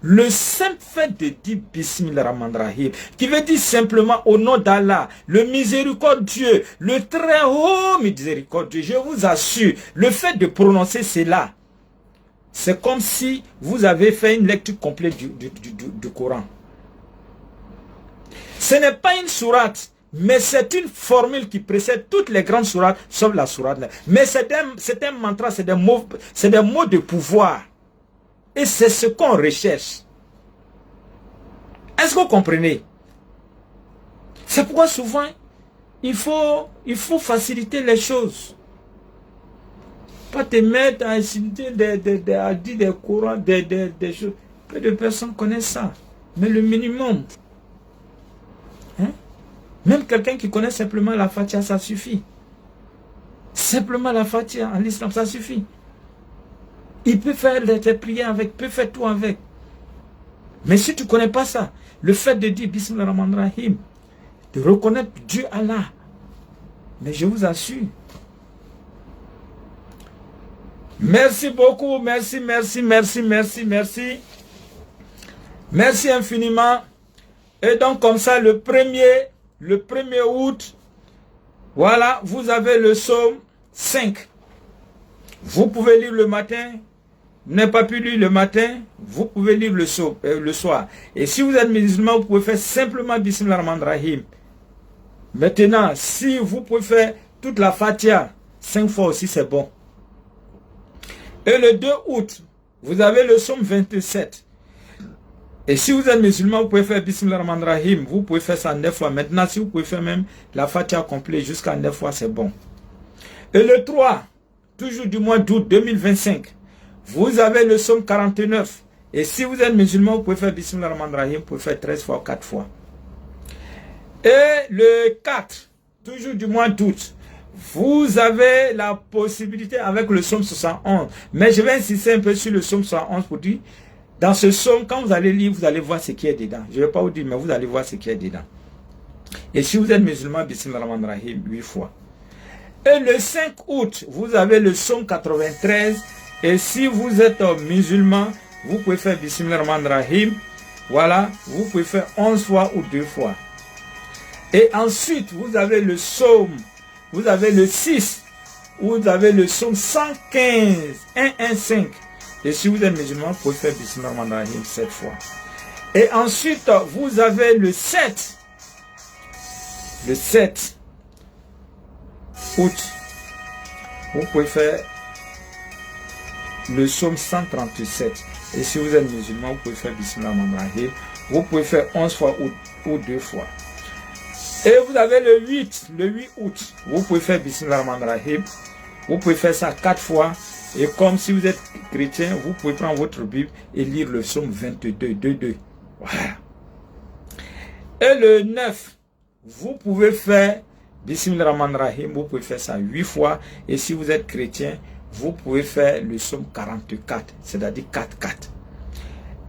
le simple fait de dire Bismillah Rahman Rahim, qui veut dire simplement au nom d'Allah, le miséricordieux, le très haut miséricordieux, je vous assure, le fait de prononcer cela, c'est comme si vous avez fait une lecture complète du Coran. Ce n'est pas une sourate, mais c'est une formule qui précède toutes les grandes sourates, sauf la sourate là. Mais c'est un mantra, c'est des mots de pouvoir. Et c'est ce qu'on recherche. Est-ce que vous comprenez? C'est pourquoi souvent, il faut faciliter les choses. Pas te mettre à insulter des courants, des choses. Peu de personnes connaissent ça. Mais le minimum. Hein? Même quelqu'un qui connaît simplement la Fatiha, ça suffit. Simplement la Fatiha en islam, ça suffit. Il peut faire des prières avec, peut faire tout avec. Mais si tu ne connais pas ça, le fait de dire Bismillah Rahman Rahim, de reconnaître Dieu Allah, mais je vous assure. Merci beaucoup, merci infiniment. Et donc comme ça, le 1er août, voilà, vous avez le psaume 5. Vous pouvez lire le matin. Vous n'avez pas pu lire le matin, vous pouvez lire le soir. Et si vous êtes musulman, vous pouvez faire simplement Bismillah Rahman Rahim. Maintenant, si vous pouvez faire toute la Fatiha 5 fois aussi, c'est bon. Et le 2 août, vous avez le psaume 27. Et si vous êtes musulman, vous pouvez faire Bismillah Rahman Rahim. Vous pouvez faire ça 9 fois. Maintenant, si vous pouvez faire même la Fatiha complète jusqu'à 9 fois, c'est bon. Et le 3, toujours du mois d'août 2025, vous avez le psaume 49. Et si vous êtes musulman, vous pouvez faire Bismillah Rahman Rahim, vous pouvez faire 13 fois ou 4 fois. Et le 4, toujours du mois d'août, vous avez la possibilité avec le psaume 71. Mais je vais insister un peu sur le psaume 71 pour dire, dans ce psaume, quand vous allez lire, vous allez voir ce qui est dedans. Je ne vais pas vous dire, mais vous allez voir ce qui est dedans. Et si vous êtes musulman, Bismillah Rahman Rahim, 8 fois. Et le 5 août, vous avez le psaume 93. Et si vous êtes musulman, vous pouvez faire Bismillah Rahman Rahim. Voilà, vous pouvez faire 11 fois ou 2 fois. Et ensuite, vous avez le psaume, vous avez le 6, vous avez le psaume 115, 115. Et si vous êtes musulman, vous pouvez faire Bismillah Rahman Rahim 7 fois. Et ensuite, vous avez le 7. Le 7 août. Vous pouvez faire le psaume 137. Et si vous êtes musulman, vous pouvez faire Bismillah Rahman Rahim. Vous pouvez faire 11 fois ou 2 fois. Et vous avez le 8 août. Vous pouvez faire Bismillah Rahman Rahim. Vous pouvez faire ça 4 fois. Et comme si vous êtes chrétien, vous pouvez prendre votre Bible et lire le psaume 22, 2. Voilà. Et le 9, vous pouvez faire Bismillah Rahman Rahim. Vous pouvez faire ça 8 fois. Et si vous êtes chrétien, vous pouvez faire le psaume 44, c'est-à-dire 4.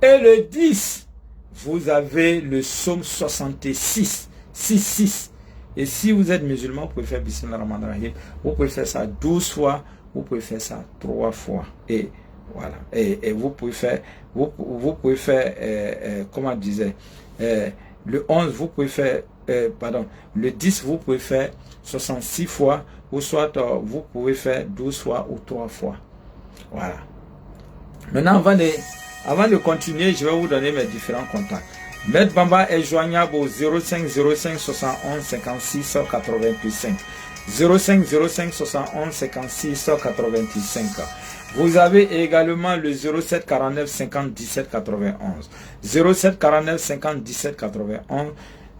Et le 10, vous avez le psaume 66, 6. Et si vous êtes musulman, vous pouvez faire Bismillah Rahman Rahim. Vous pouvez faire ça 12 fois. Vous pouvez faire ça 3 fois. Et voilà. Et vous pouvez faire, comment on disait, le 11, vous pouvez faire, le 10, vous pouvez faire 66 fois. Ou soit vous pouvez faire 12 fois ou 3 fois. Voilà. Maintenant, avant de continuer, je vais vous donner mes différents contacts. Maître Bamba est joignable au 05 05 71 56 85. 05 05 71 56 85. Vous avez également le 07 49 50 17 91. 07 49 50 17 91.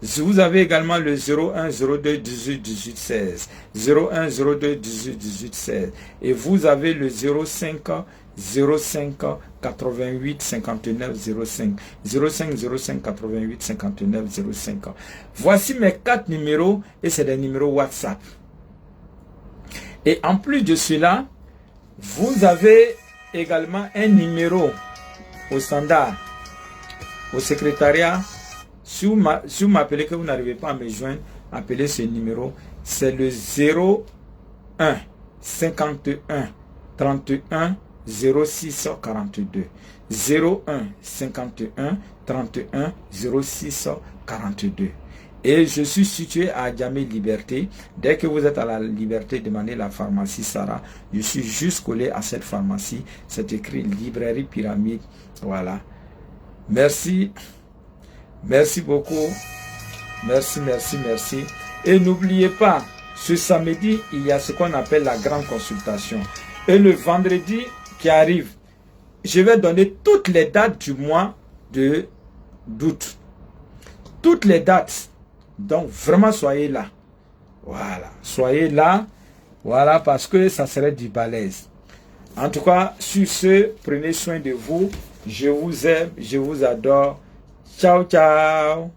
Vous avez également le 01 02 18 18 16. 01 02 18 18 16. Et vous avez le 05 05 88 59 05. 05 05 88 59 05. Voici mes 4 numéros et c'est des numéros WhatsApp. Et en plus de cela, vous avez également un numéro au standard, au secrétariat. Si vous m'appelez que vous n'arrivez pas à me joindre, appelez ce numéro. C'est le 01 51 31 06 42. 01 51 31 06 42. Et je suis situé à Djamé Liberté. Dès que vous êtes à la Liberté, demandez la pharmacie Sarah. Je suis juste collé à cette pharmacie. C'est écrit Librairie Pyramide. Voilà. Merci. Merci beaucoup. Merci. Et n'oubliez pas, ce samedi, il y a ce qu'on appelle la grande consultation. Et le vendredi qui arrive, je vais donner toutes les dates du mois d'août. Toutes les dates. Donc, vraiment, soyez là. Voilà. Soyez là. Voilà, parce que ça serait du balèze. En tout cas, sur ce, prenez soin de vous. Je vous aime. Je vous adore. Ciao, ciao.